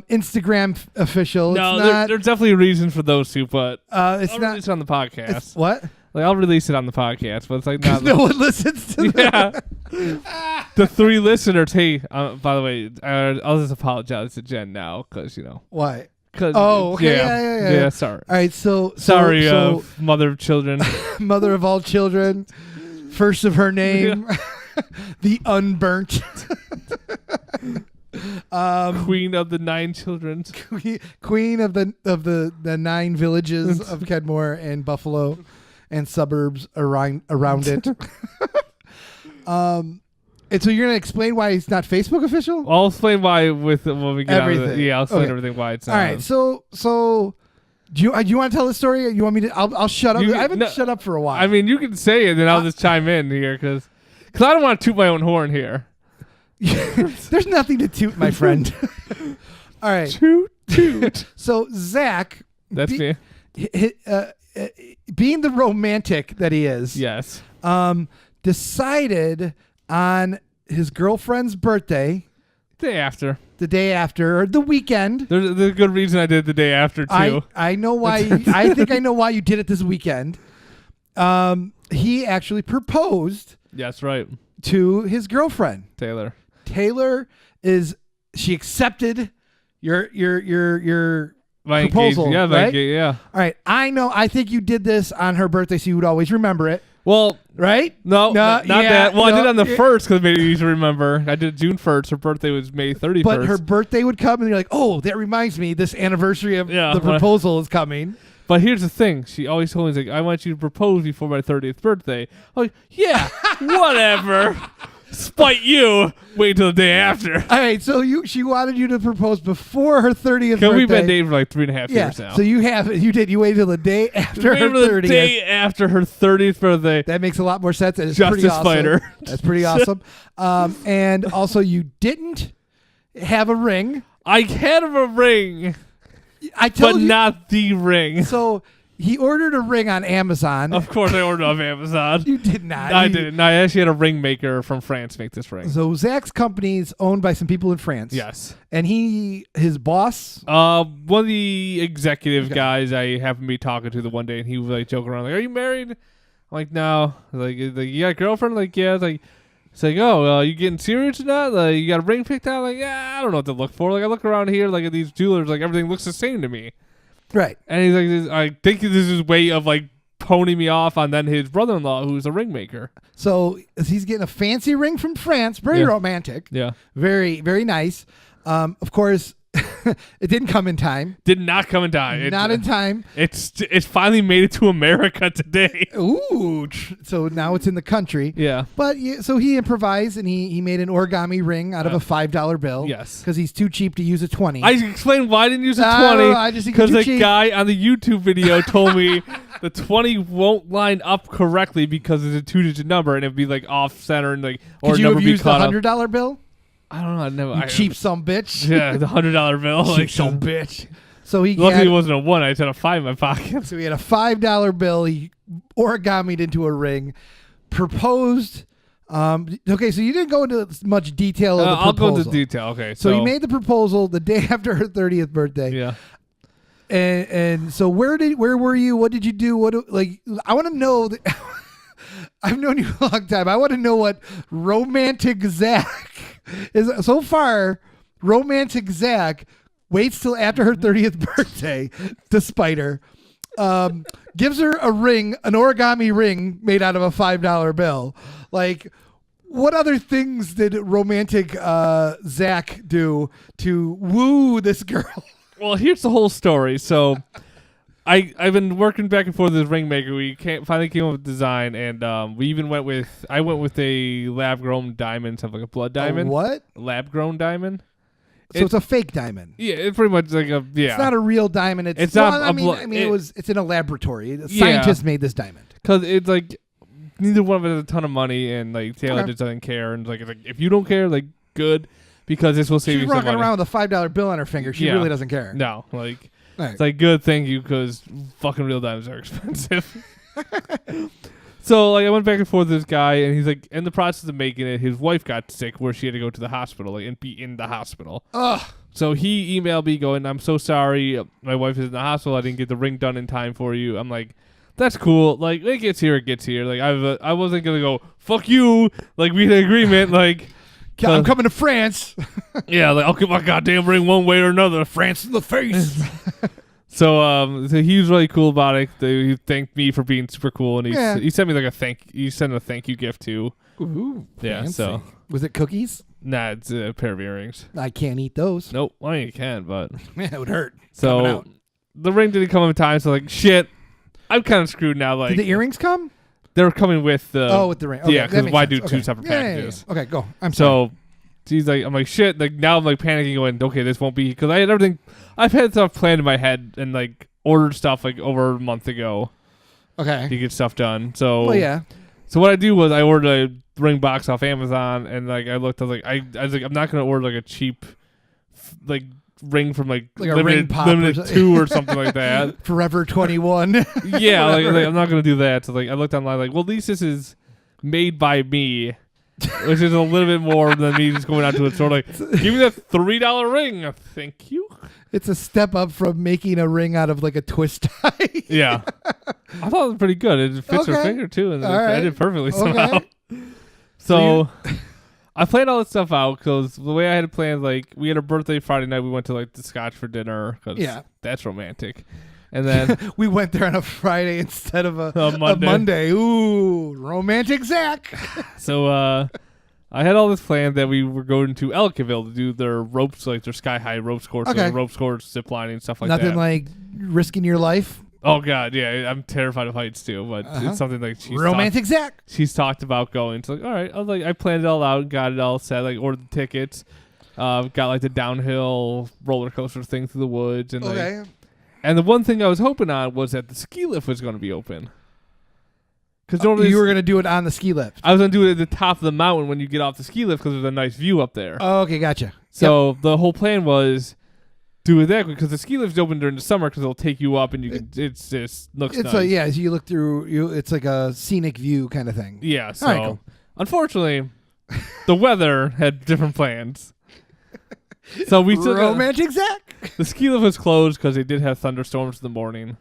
Instagram official. no, it's not. there's definitely a reason for those two, but It's I'll not. release it on the podcast. It's what? Like I'll release it on the podcast, but it's like Because not. no one listens to that. Yeah. The 3 listeners. Hey, by the way, I'll just apologize to Jen now because Why? Cause Oh, okay, yeah. Sorry. All right, so Sorry, so mother of children. mother of all children, first of her name, the unburnt. Queen of the 9 children. Queen of the 9 villages of Kenmore and Buffalo and suburbs around it. And so you're gonna explain why it's not Facebook official? I'll explain why when we get Everything. out of I'll explain Okay. everything why it's not. All right, so do you want to tell the story? Or you want me to? I'll shut up. You- I haven't no, shut up for a while. I mean, you can say it, then I'll just chime in here because I don't want to toot my own horn here. there's nothing to toot, my friend. All right. Toot. So Zach, That's me. being the romantic that he is, Yes. decided on his girlfriend's birthday, Day after. the day after, or the weekend. There's a good reason I did the day after too. I know why. I think I know why you did it this weekend. He actually proposed Yes, right. to his girlfriend. Taylor. She accepted your My proposal, engagement. Yeah, right? yeah. All right, I think you did this on her birthday, so you would always remember it, Well, right? not yeah, that. Well, I did no, on the yeah. 1st because it made it easy to remember. I did June 1st. Her birthday was May 31st. But her birthday would come, and you're like, oh, that reminds me, this anniversary of Yeah, the proposal is coming. But here's the thing. She always told me, like, I want you to propose before my 30th birthday. I'm like, yeah, whatever. Spite you. Wait till the day after. All right, so she wanted you to propose before her 30th Because birthday. we've been dating for like 3.5 yeah, years now. so you waited till the day after her the 30th. day after her 30th birthday. That makes a lot more sense. It's Justice pretty awesome. fighter. That's pretty awesome. And also, you didn't have a ring. I had a ring, I told but you. not the ring. So he ordered a ring on Amazon. Of course, I ordered off Amazon. You did not. I didn't. I actually had a ring maker from France make this ring. So Zach's company is owned by some people in France. Yes. And his boss. One of the executive guys I happened to be talking to the one day, and he was like joking around, like, "Are you married?" I'm like, "No." Like, you got a girlfriend? Like, yeah. It's like, oh, you getting serious or not? Like, you got a ring picked out? Like, yeah, I don't know what to look for. Like, I look around here, like at these jewelers, like everything looks the same to me. Right. And he's like, I think this is his way of like ponying me off on then his brother-in-law, who's a ring maker. So he's getting a fancy ring from France. Very romantic. Yeah. Very, very nice. Of course, it didn't come in time. Did not come in time. Not in time. It's finally made it to America today. Ooh. So now it's in the country. Yeah. But so he improvised and he made an origami ring out of a $5 bill. Yes. Because he's too cheap to use a 20. I explained why I didn't use a I don't 20 know, I just think because you're the too cheap. guy on the YouTube video told me the 20 won't line up correctly because it's a 2-digit number and it'd be like off center and like or Could you number have be used the caught up. $100 bill? I don't know. I never. You cheap some bitch. Yeah, the $100 bill. Cheap like, some bitch. So he Luckily, had, it wasn't a 1. I just had a 5 in my pocket. so he had a $5 bill. He origamied into a ring, proposed. Okay, so you didn't go into much detail of the I'll proposal. go into detail. Okay, So he made the proposal the day after her 30th birthday. Yeah. And so where were you? What did you do? I want to know that I've known you a long time. I want to know what romantic Zach is. So far, romantic Zach waits till after her 30th birthday to spite her. Gives her a ring, an origami ring made out of a $5 bill. Like, what other things did romantic Zach do to woo this girl? Well, here's the whole story. So, I've been working back and forth with this ring maker. We finally came up with design, and we even went with a lab grown diamond, something like a blood diamond. What? Lab grown diamond. So it's a fake diamond. Yeah, it's pretty much like a It's not a real diamond. It's not well, a it's in a laboratory. Scientists made this diamond. because it's like neither one of us has a ton of money, and like Taylor Okay. just doesn't care, and it's like if you don't care, like good, because this will save She's you some rocking money. around with a $5 bill on her finger. She Yeah. really doesn't care. No, like Right. It's like, good, thank you, because fucking real diamonds are expensive. So like I went back and forth with this guy, and he's like, in the process of making it, his wife got sick where she had to go to the hospital, like, and be in the hospital. Ugh. So he emailed me going, I'm so sorry, my wife is in the hospital, I didn't get the ring done in time for you. I'm like, that's cool. Like, it gets here, it gets here. Like, I wasn't gonna go, fuck you. Like, we had an agreement. Like, I'm coming to France. yeah, like, I'll get my goddamn ring one way or another. France in the face. So he was really cool about it. He thanked me for being super cool, and he sent me like he sent a thank you gift too. Ooh, yeah. fancy. So was it cookies? Nah, it's a pair of earrings. I can't eat those. Nope. I mean, you can, but Man, it would hurt. so the ring didn't come in time. So like, shit, I'm kind of screwed now. Like, did the earrings come? They were coming with the with the ring. Okay, yeah, because why do sense. two separate packages? Yeah. Okay, go. I'm sorry. So she's like, I'm like, shit. Like, now I'm like panicking, going, okay, this won't be, because I had everything. I've had stuff planned in my head and like ordered stuff like over a month ago. Okay. To get stuff done. So well, yeah. So what I do was I ordered a ring box off Amazon, and like I looked, I was like, I'm not gonna order like a cheap like ring from like a ring pop limited 2 or something like that. Forever 21. Yeah, like I'm not gonna do that. So like I looked online, like, well, at least this is made by me, which is a little bit more than me just going out to a store like, give me that $3 ring. Thank you. It's a step up from making a ring out of like a twist tie. Yeah. I thought it was pretty good. It fits her finger too, and I did perfectly somehow. So I planned all this stuff out because the way I had it planned, like, we had a birthday Friday night. We went to like the Scotch for dinner because that's romantic. And then we went there on a Friday instead of a Monday. Monday. Ooh, romantic Zach. So I had all this planned that we were going to Ellicottville to do their ropes, like their sky high ropes course, ropes course, zip lining, stuff like that. Nothing like risking your life. Oh God, yeah, I'm terrified of heights too, but it's something like she's talked about going. So like, all right, I planned it all out, got it all set, like ordered the tickets, got like the downhill roller coaster thing through the woods, and and the one thing I was hoping on was that the ski lift was going to be open. Because normally you were going to do it on the ski lift. I was going to do it at the top of the mountain when you get off the ski lift because there's a nice view up there. Oh, okay, gotcha. So the whole plan was do it that because the ski lift's open during the summer because it'll take you up and you can. It just looks nice. So you look through. It's like a scenic view kind of thing. Yeah. So all right, cool. Unfortunately, the weather had different plans. So we took romantic Zach. The ski lift was closed because they did have thunderstorms in the morning.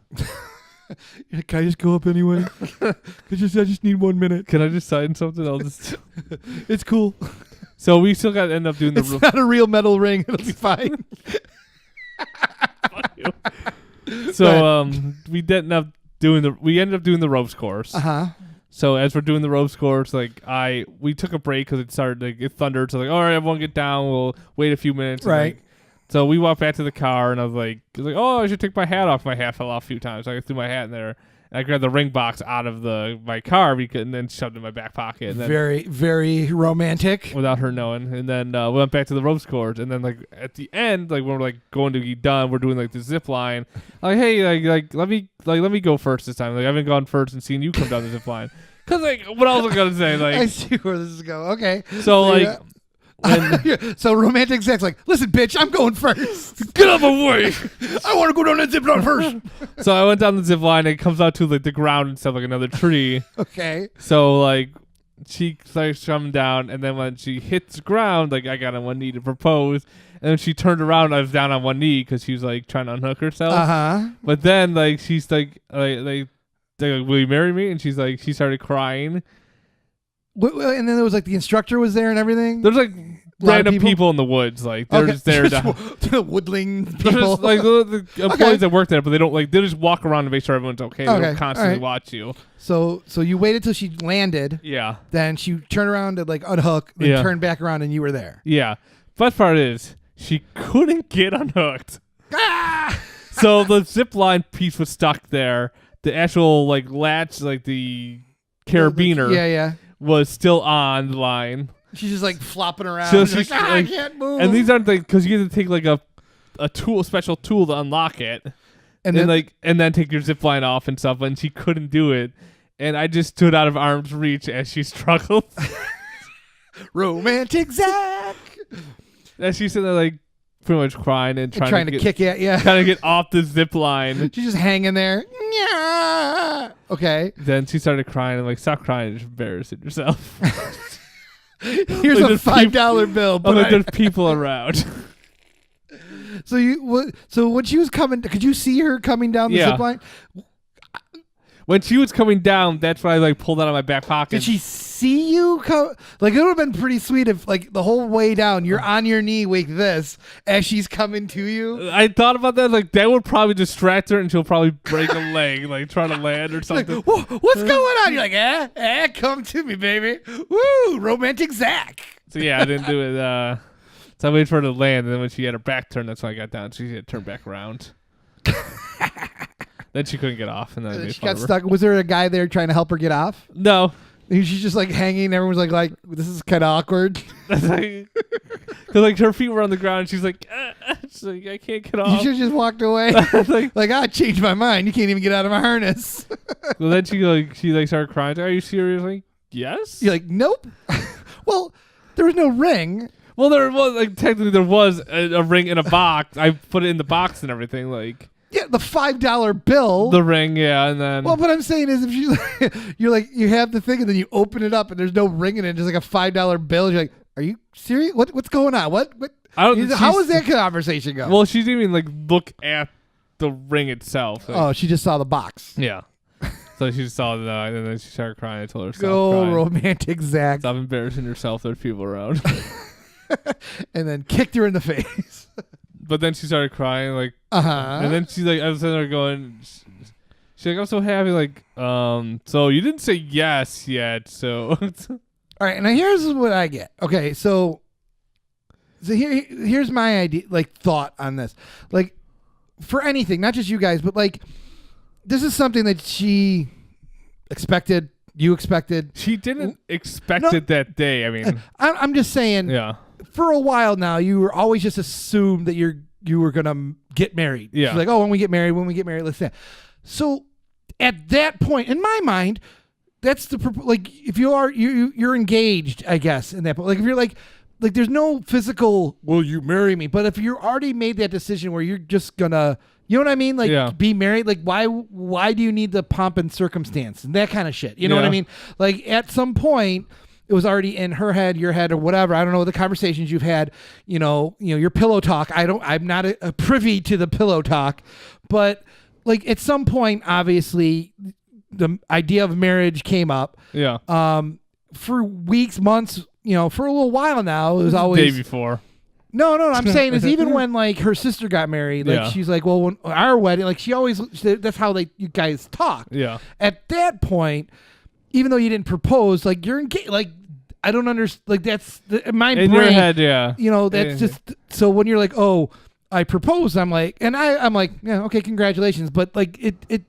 Can I just go up anyway? I just need 1 minute. Can I just sign something? I'll just. It's cool. So we still got to end up doing the. It's not a real metal ring. It'll be fine. Fuck you. So we ended up doing the ropes course. So as we're doing the ropes course, like we took a break because it started like it thundered. So like, all right, everyone get down. We'll wait a few minutes. Right. So we walked back to the car, and I was like, oh, I should take my hat off. My hat fell off a few times. So I threw my hat in there, and I grabbed the ring box out of my car and then shoved it in my back pocket. And then, very, very romantic. Without her knowing. And then we went back to the ropes course, and then like at the end, like when we're like going to be done, we're doing like the zip line. Like, hey, like let me go first this time. Like I haven't gone first and seen you come down the zip line. Cause like what else was I gonna say? Like I see where this is going. Okay. So like. So romantic Zach's like, listen, bitch, I'm going first. Get out of my way. I want to go down that zip line first. So I went down the zip line, and it comes out to like the ground instead of like another tree. Okay. So like she starts coming down, and then when she hits the ground, like I got on one knee to propose, and then she turned around, I was down on one knee because she was like trying to unhook herself. But then like she's like, will you marry me? And she's like, she started crying. And then there was like the instructor was there and everything. There's like random people in the woods, like they're just there to woodling people, like the employees that work there, but they don't like they just walk around to make sure everyone's okay. They don't constantly watch you. So you waited till she landed. Yeah. Then she turned around to like unhook, then turned back around, and you were there. Yeah. Best part is she couldn't get unhooked. So the zip line piece was stuck there. The actual like latch, like the carabiner, was still on the line. She's just like flopping around. So she's like, I can't move. And these aren't because you have to take like a special tool to unlock it, and then take your zip line off and stuff. And she couldn't do it, and I just stood out of arm's reach as she struggled. Romantic Zach. And she said like, pretty much crying and trying to kick it. Yeah. Trying to get off the zip line. She's just hanging there. Okay. Then she started crying and like, stop crying, you're embarrassing yourself. Here's Like, a $5 bill. Oh, like, there's people around. So when she was coming, could you see her coming down the zip line? When she was coming down, that's when I like pulled out of my back pocket. Did she see you come? Like, it would have been pretty sweet if like the whole way down, you're on your knee like this as she's coming to you. I thought about that. Like, that would probably distract her and she'll probably break a leg, like trying to land or something. Like, what's going on? You're like, come to me, baby. Woo, romantic Zach. So yeah, I didn't do it. So I waited for her to land, and then when she had her back turned, that's when I got down. She had to turn back around. Then she couldn't get off, and then she got stuck. Was there a guy there trying to help her get off? No. She's just like hanging. Everyone's like this is kind of awkward. Because like her feet were on the ground, and she's like, I can't get off. You should have just walked away. like I changed my mind. You can't even get out of my harness. Well, then she started crying. Are you serious? Like, yes. You're like, nope. Well, there was no ring. Well, there was technically there was a ring in a box. I put it in the box and everything. Like, yeah, the $5 bill. The ring, yeah, and then. Well, what I'm saying is, if you have the thing and then you open it up and there's no ring in it, just like a $5 bill. You're like, are you serious? What's going on? What? How was that conversation going? Well, she didn't even like look at the ring itself. Like, she just saw the box. Yeah. So she saw that, and then she started crying. I told her, stop crying. Romantic Zach. Stop embarrassing yourself. There's people around. And then kicked her in the face. But then she started crying, like, and then she's like, I was sitting there going, she's like, I'm so happy, like, so you didn't say yes yet, so. All right, now here's what I get. Okay, so here's my idea, like, thought on this. Like, for anything, not just you guys, but, like, this is something that she expected, you expected. She didn't expect it that day, I mean. I'm just saying. Yeah. For a while now, you were always just assumed that you were gonna get married. Yeah. She's like, when we get married, let's say. So at that point, in my mind, that's if you are you're engaged, I guess. In that point, like if you're like there's no physical, will you marry me? But if you already made that decision where you're just gonna, you know what I mean? Like be married. Like why do you need the pomp and circumstance and that kind of shit? You know what I mean? Like at some point. It was already in her head, your head, or whatever. I don't know the conversations you've had. You know your pillow talk. I'm not a privy to the pillow talk, but like at some point, obviously, the idea of marriage came up. Yeah. For weeks, months, for a little while now, it was always the day before. No. I'm saying is even when like her sister got married, like she's like, well, when our wedding, like that's how you guys talk. Yeah. At that point. Even though you didn't propose, like you're engaged, like I don't understand. Like that's my brain. In your head, yeah. That's just so when you're like, oh, I proposed, I'm like, and I'm like, yeah, okay, congratulations. But like, it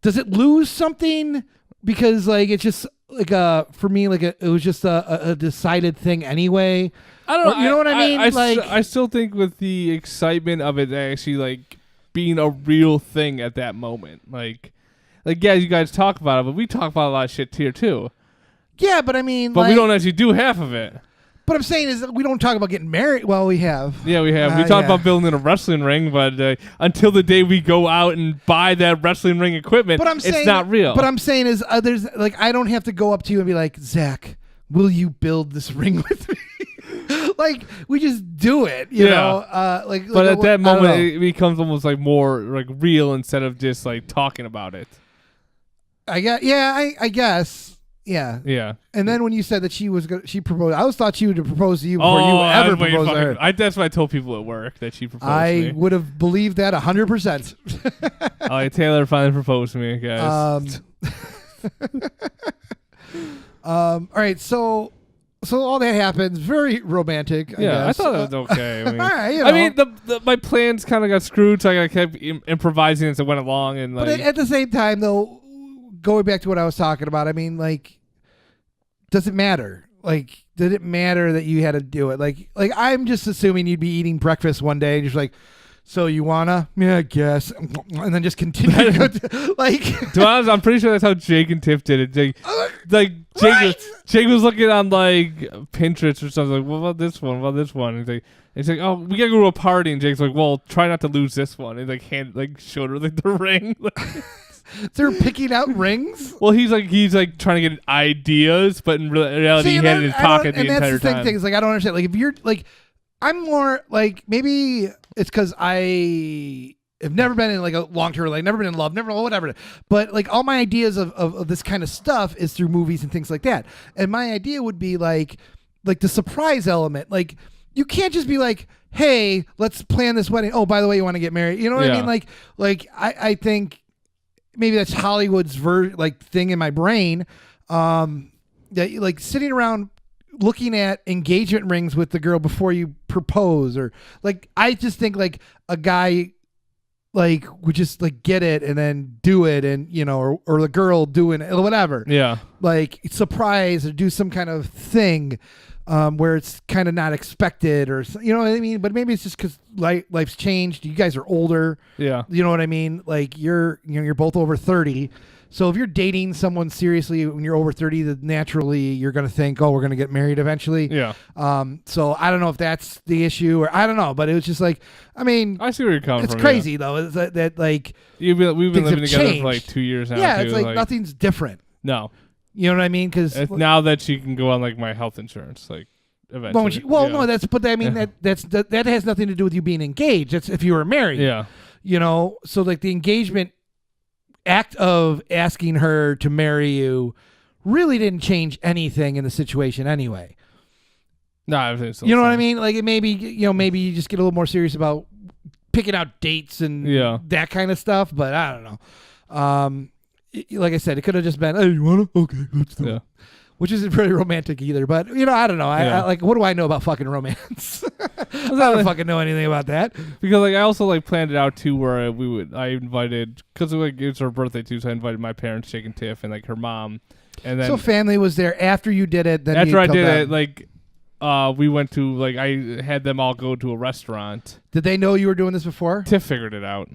does it lose something because like it's just like for me like it was just a decided thing anyway. I don't know. You know what I mean? I still think with the excitement of it actually like being a real thing at that moment, like yeah, you guys talk about it, but we talk about a lot of shit here too. Yeah, but I mean, but we don't actually do half of it. But I'm saying is that we don't talk about getting married. Well, we have. Yeah, we have. We talked about building a wrestling ring, but until the day we go out and buy that wrestling ring equipment, it's not real. But I'm saying is there's like I don't have to go up to you and be like, Zach, will you build this ring with me? Like we just do it, you know. But at that moment, it becomes almost like more like real instead of just like talking about it. I guess. Yeah. Yeah. And then when you said that she proposed, I always thought she would propose to you before you ever proposed to her. That's what I told people at work that she proposed to me. I would have believed that 100%. Taylor finally proposed to me, guys. All right, so all that happens, very romantic. I guess. I thought it was okay. I mean, all right, I mean my plans kind of got screwed, so I kept improvising as I went along. And but at the same time, though, going back to what I was talking about, I mean, like, does it matter? Like, did it matter that you had to do it? Like I'm just assuming you'd be eating breakfast one day and you're just like, So you wanna? Yeah, I guess. And then just continue. Like, To be honest, I'm pretty sure that's how Jake and Tiff did it. Jake was looking on like Pinterest or something. Like, what about this one? What about this one? And he's like, oh, we gotta go to a party. And Jake's like, well, try not to lose this one. And showed her like the ring. they're picking out rings. Well, he's like trying to get ideas, but in reality, he had it in his pocket the entire time. And that's the thing is, like, I don't understand. Like, if you're like, I'm more like, maybe it's because I have never been in like a long term, like never been in love, never whatever. But like all my ideas of this kind of stuff is through movies and things like that. And my idea would be like the surprise element. Like, you can't just be like, hey, let's plan this wedding. Oh, by the way, you want to get married? You know what I mean? Like I think maybe that's Hollywood's thing in my brain. That like sitting around looking at engagement rings with the girl before you propose, or like, I just think like a guy like would just like get it and then do it, and or the girl doing it or whatever. Yeah. Like surprise or do some kind of thing where it's kind of not expected, or you know what I mean? But maybe it's just because life's changed. You guys are older. Yeah. You know what I mean? Like you're both over 30. So if you're dating someone seriously when you're over 30, then naturally you're going to think, oh, we're going to get married eventually. Yeah. So I don't know if that's the issue, or I don't know, but it was just like, I mean, I see where you're coming from. It's crazy though. Is that like we've been living together changed. for like 2 years now. Yeah, too. it's like nothing's different. No. You know what I mean? Because now that she can go on like my health insurance, like eventually. No, that has nothing to do with you being engaged. That's if you were married. Yeah. So like the engagement act of asking her to marry you really didn't change anything in the situation anyway. No, everything's still you know the what I same. mean? Like, it maybe you just get a little more serious about picking out dates and that kind of stuff, but I don't know. Like I said, it could have just been, hey, you wanna? Okay, let's do it. Which isn't really romantic either, but I don't know. I like, what do I know about fucking romance? I don't fucking know anything about that. Because like I also like planned it out too, where I invited, because like it was her birthday too, so I invited my parents, Jake and Tiff, and like her mom, and then so family was there after you did it. Then after I did it, like we went to like I had them all go to a restaurant. Did they know you were doing this before? Tiff figured it out.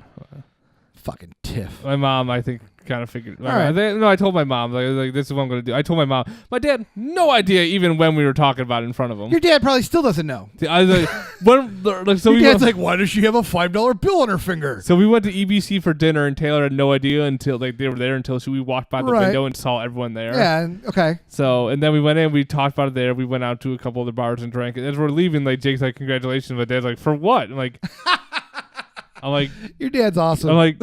Fucking Tiff. My mom, I think, kind of figured. All right. No, I told my mom like this is what I'm going to do. I told my mom. My dad, no idea even when we were talking about it in front of him. Your dad probably still doesn't know. I was like, so your dad's like, why does she have a $5 bill on her finger? So we went to EBC for dinner, and Taylor had no idea until like they were there until we walked by the window and saw everyone there. Yeah. Okay. So and then we went in, we talked about it there. We went out to a couple other bars and drank. And as we're leaving, like Jake's like, congratulations. My dad's like, for what? I'm like, your dad's awesome. I'm like,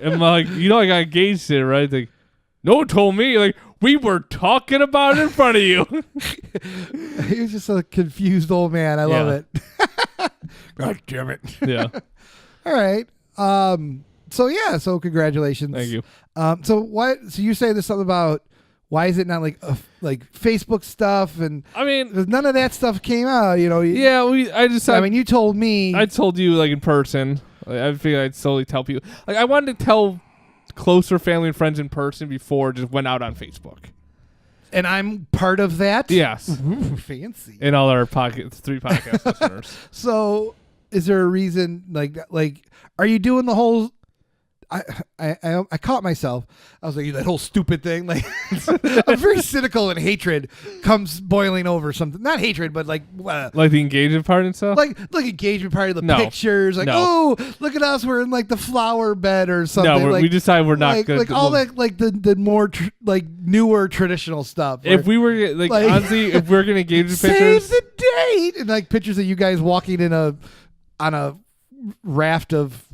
I got engaged there, right? Like, no one told me. Like, we were talking about it in front of you. He was just a confused old man. I love it. God damn it. Yeah. All right. So congratulations. Thank you. So you say there's something about why is it not like Facebook stuff, and I mean, 'cause none of that stuff came out, Yeah, you told me. I told you like in person. Like, I figured I'd slowly tell people. Like, I wanted to tell closer family and friends in person before it just went out on Facebook. And I'm part of that? Yes. Ooh, fancy. And all our 3 podcast listeners. So, is there a reason, like, are you doing the whole... I caught myself. I was like, that whole stupid thing. Like, I'm very cynical, and hatred comes boiling over something. Not hatred, but like like the engagement part and stuff. Like engagement party, the pictures. Like, oh, look at us, we're in like the flower bed or something. No, we decided we're not gonna all that, like the more newer traditional stuff. If we were honestly, if we're gonna engage in save pictures, the date, and like pictures of you guys walking on a raft of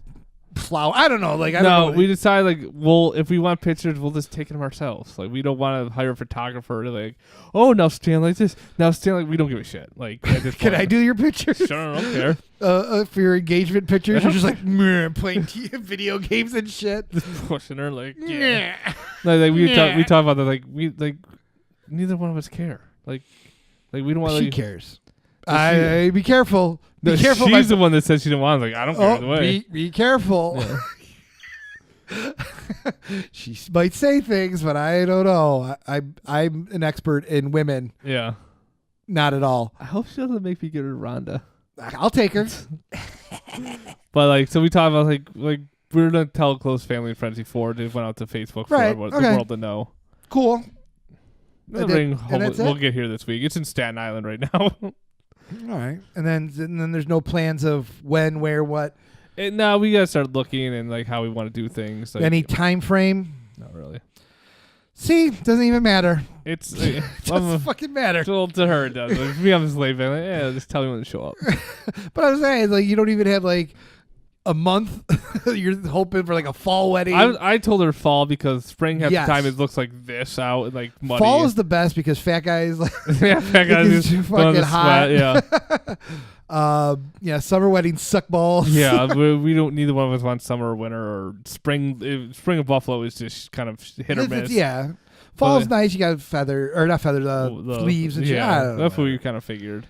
flower. I don't know. Like, I don't know. We decided like, well, if we want pictures, we'll just take them ourselves. Like, we don't want to hire a photographer to like, oh, now stand like this. Now stand like, we don't give a shit. Like, at this can point. I do your pictures? Sure, I don't care. For your engagement pictures, you're just like playing video games and shit. Just pushing her like, yeah. Like we talk about that. Like neither one of us care. Like we don't want. She cares. Be careful. Be careful. She's the one that said she didn't want. Like, I don't care either way. Be careful. Yeah. She might say things, but I don't know. I'm an expert in women. Yeah. Not at all. I hope she doesn't make me get her Rhonda. I'll take her. But like, so we talked about like we're gonna tell close family and friends before they went out to Facebook for Right, everyone, the okay. world to know. Cool. We'll that's get here this week. It's in Staten Island right now. All right. And then there's no plans of when, where, what. No, we gotta start looking and like how we want to do things. Like, Any time frame? Not really. See, doesn't even matter. It's Doesn't fucking matter. well, to her it does. Like, me, I'm just late, like, yeah, just tell me when to show up. But I was saying, like, you don't even have like a month. You're hoping for like a fall wedding. I told her fall because spring half Yes. the time it looks like this out and like muddy. Fall is the best because fat guys like yeah, fat guys it's just fucking fucking hot. sweat. Yeah, yeah, summer weddings suck balls. yeah. We don't. Neither one of us want summer or winter or spring. Spring of Buffalo is just kind of hit or miss. Yeah. Fall's But- nice. You got feather or not feather, leaves and shit. I Yeah, don't know. that's what we kind of figured.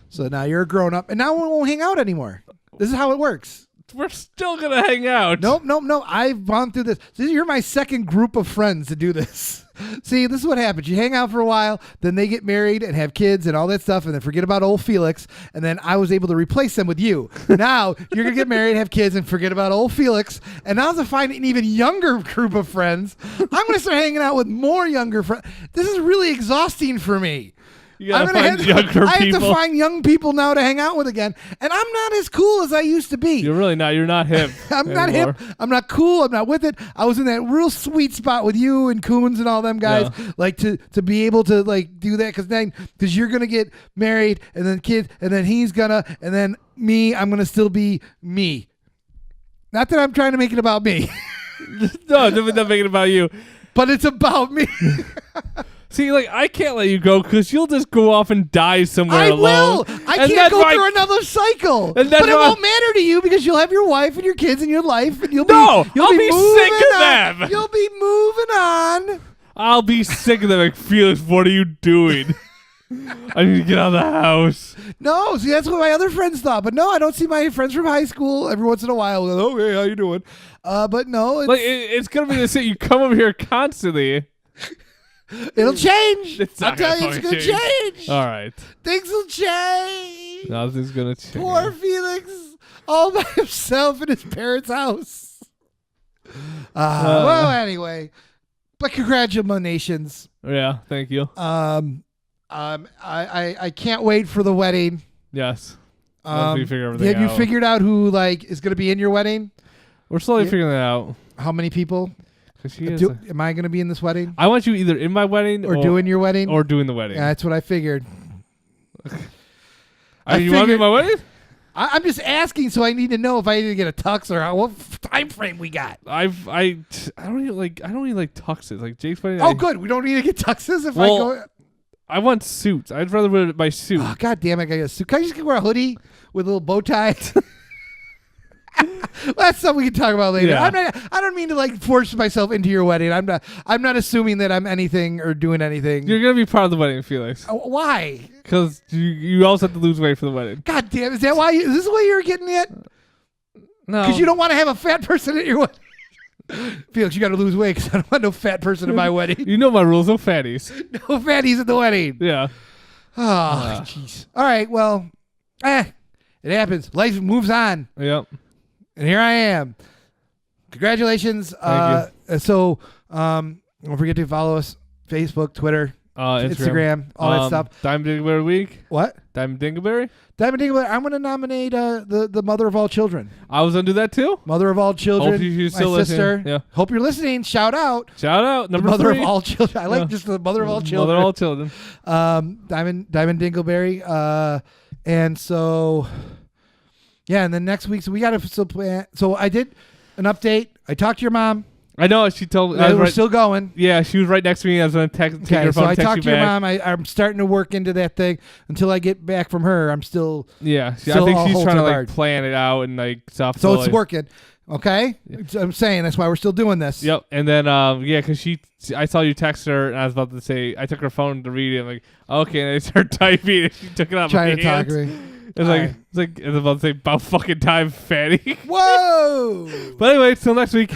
So now you're a grown up, and now we won't hang out anymore. This is how it works. We're still gonna hang out. Nope. I've gone through this. You're my second group of friends to do this. See, this is what happens. You hang out for a while, then they get married and have kids and all that stuff, and then forget about old Felix. And then I was able to replace them with you. Now you're gonna get married, have kids, and forget about old Felix. And now to find an even younger group of friends, I'm gonna start hanging out with more younger friends. This is really exhausting for me. You gotta find younger I have people. to find young people now to hang out with again, and I'm not as cool as I used to be. You're really not. You're not hip. I'm not anymore. hip. I'm not cool. I'm not with it. I was in that real sweet spot with you and Coons and all them guys, like to be able to like do that because you're gonna get married and then kids and then he's gonna and then me. I'm gonna still be me. Not that I'm trying to make it about me, No, don't make it about you. but it's about me. See, like, I can't let you go because you'll just go off and die somewhere I alone. will. I And can't that's go why- through another cycle. And that's But it why- won't matter to you because you'll have your wife and your kids and your life, and you'll No, be. You'll I'll be moving sick of on. them. You'll be moving on. I'll be sick of them. Like, Felix, what are you doing? I need to get out of the house. No, see, that's what my other friends thought. But no, I don't see my friends from high school every once in a while. Like, okay, how you doing? But no, It's gonna be the same. You come over here constantly. it'll change. It's I'll not tell gonna you, it's fucking going to change. All right, Things will change. nothing's gonna change. Poor Felix, all by himself in his parents' house. Well, anyway, but congratulations. Yeah, thank you. I can't wait for the wedding. Yes. Once we figure everything Have you out. figured out who like is going to be in your wedding? We're slowly Yeah. figuring that out. How many people? 'Cause she is Am I going to be in this wedding I want you either in my wedding or doing your wedding? or doing the wedding. Yeah, that's what I figured. I mean, you want me in my wedding? I'm just asking, so I need to know if I need to get a tux or what time frame we got. I don't even like tuxes. Like Jake's wedding. Oh, good. We don't need to get tuxes if Well, I go. I want suits. I'd rather wear my suit. Oh, God damn it! I got a suit. Can I just wear a hoodie with a little bow tie? Well, that's something we can talk about later. Yeah. I don't mean to like force myself into your wedding. I'm not assuming that I'm anything or doing anything. You're gonna be part of the wedding, Felix. Why? Because you also have to lose weight for the wedding. God damn! Is that why? Is this what you're getting at? No, Because you don't want to have a fat person at your wedding. Felix, you got to lose weight because I don't want no fat person at my wedding. You know my rules. No fatties. No fatties at the wedding. Yeah. Oh, jeez. All right. Well, it happens. Life moves on. Yep. And here I am. Congratulations. Thank So, don't forget to follow us. Facebook, Twitter, Instagram, all that stuff. Diamond Dingleberry week. What? Diamond Dingleberry. Diamond Dingleberry. I'm going to nominate the mother of all children. I was gonna do that too. Mother of all children. Hope you're still my listening. sister. Yeah. Hope you're listening. Shout out. Shout out The number mother 3. of all children. I like Yeah. just the mother of all children. Mother of all children. Diamond Dingleberry. And so, yeah. And then next week, so we got to still plan. So I did an update. I talked to your mom. I know she told. We're still going. Yeah, she was right next to me. I was gonna take Okay, her so phone. I Text talked you to your back. mom. I'm starting to work into that thing until I get back from her. I'm still. Yeah, I Still think all she's holds trying to her like guard. plan it out and like stuff. So it's like, working. Okay, I'm saying that's why we're still doing this. Yep, and then yeah, because I saw you text her, and I was about to say I took her phone to read it. I'm like, okay, and I started typing, and she took it out. Trying my to talk hands. to me. It's like it's like it's about to say about fucking time, fatty. Whoa! But anyway, till next week.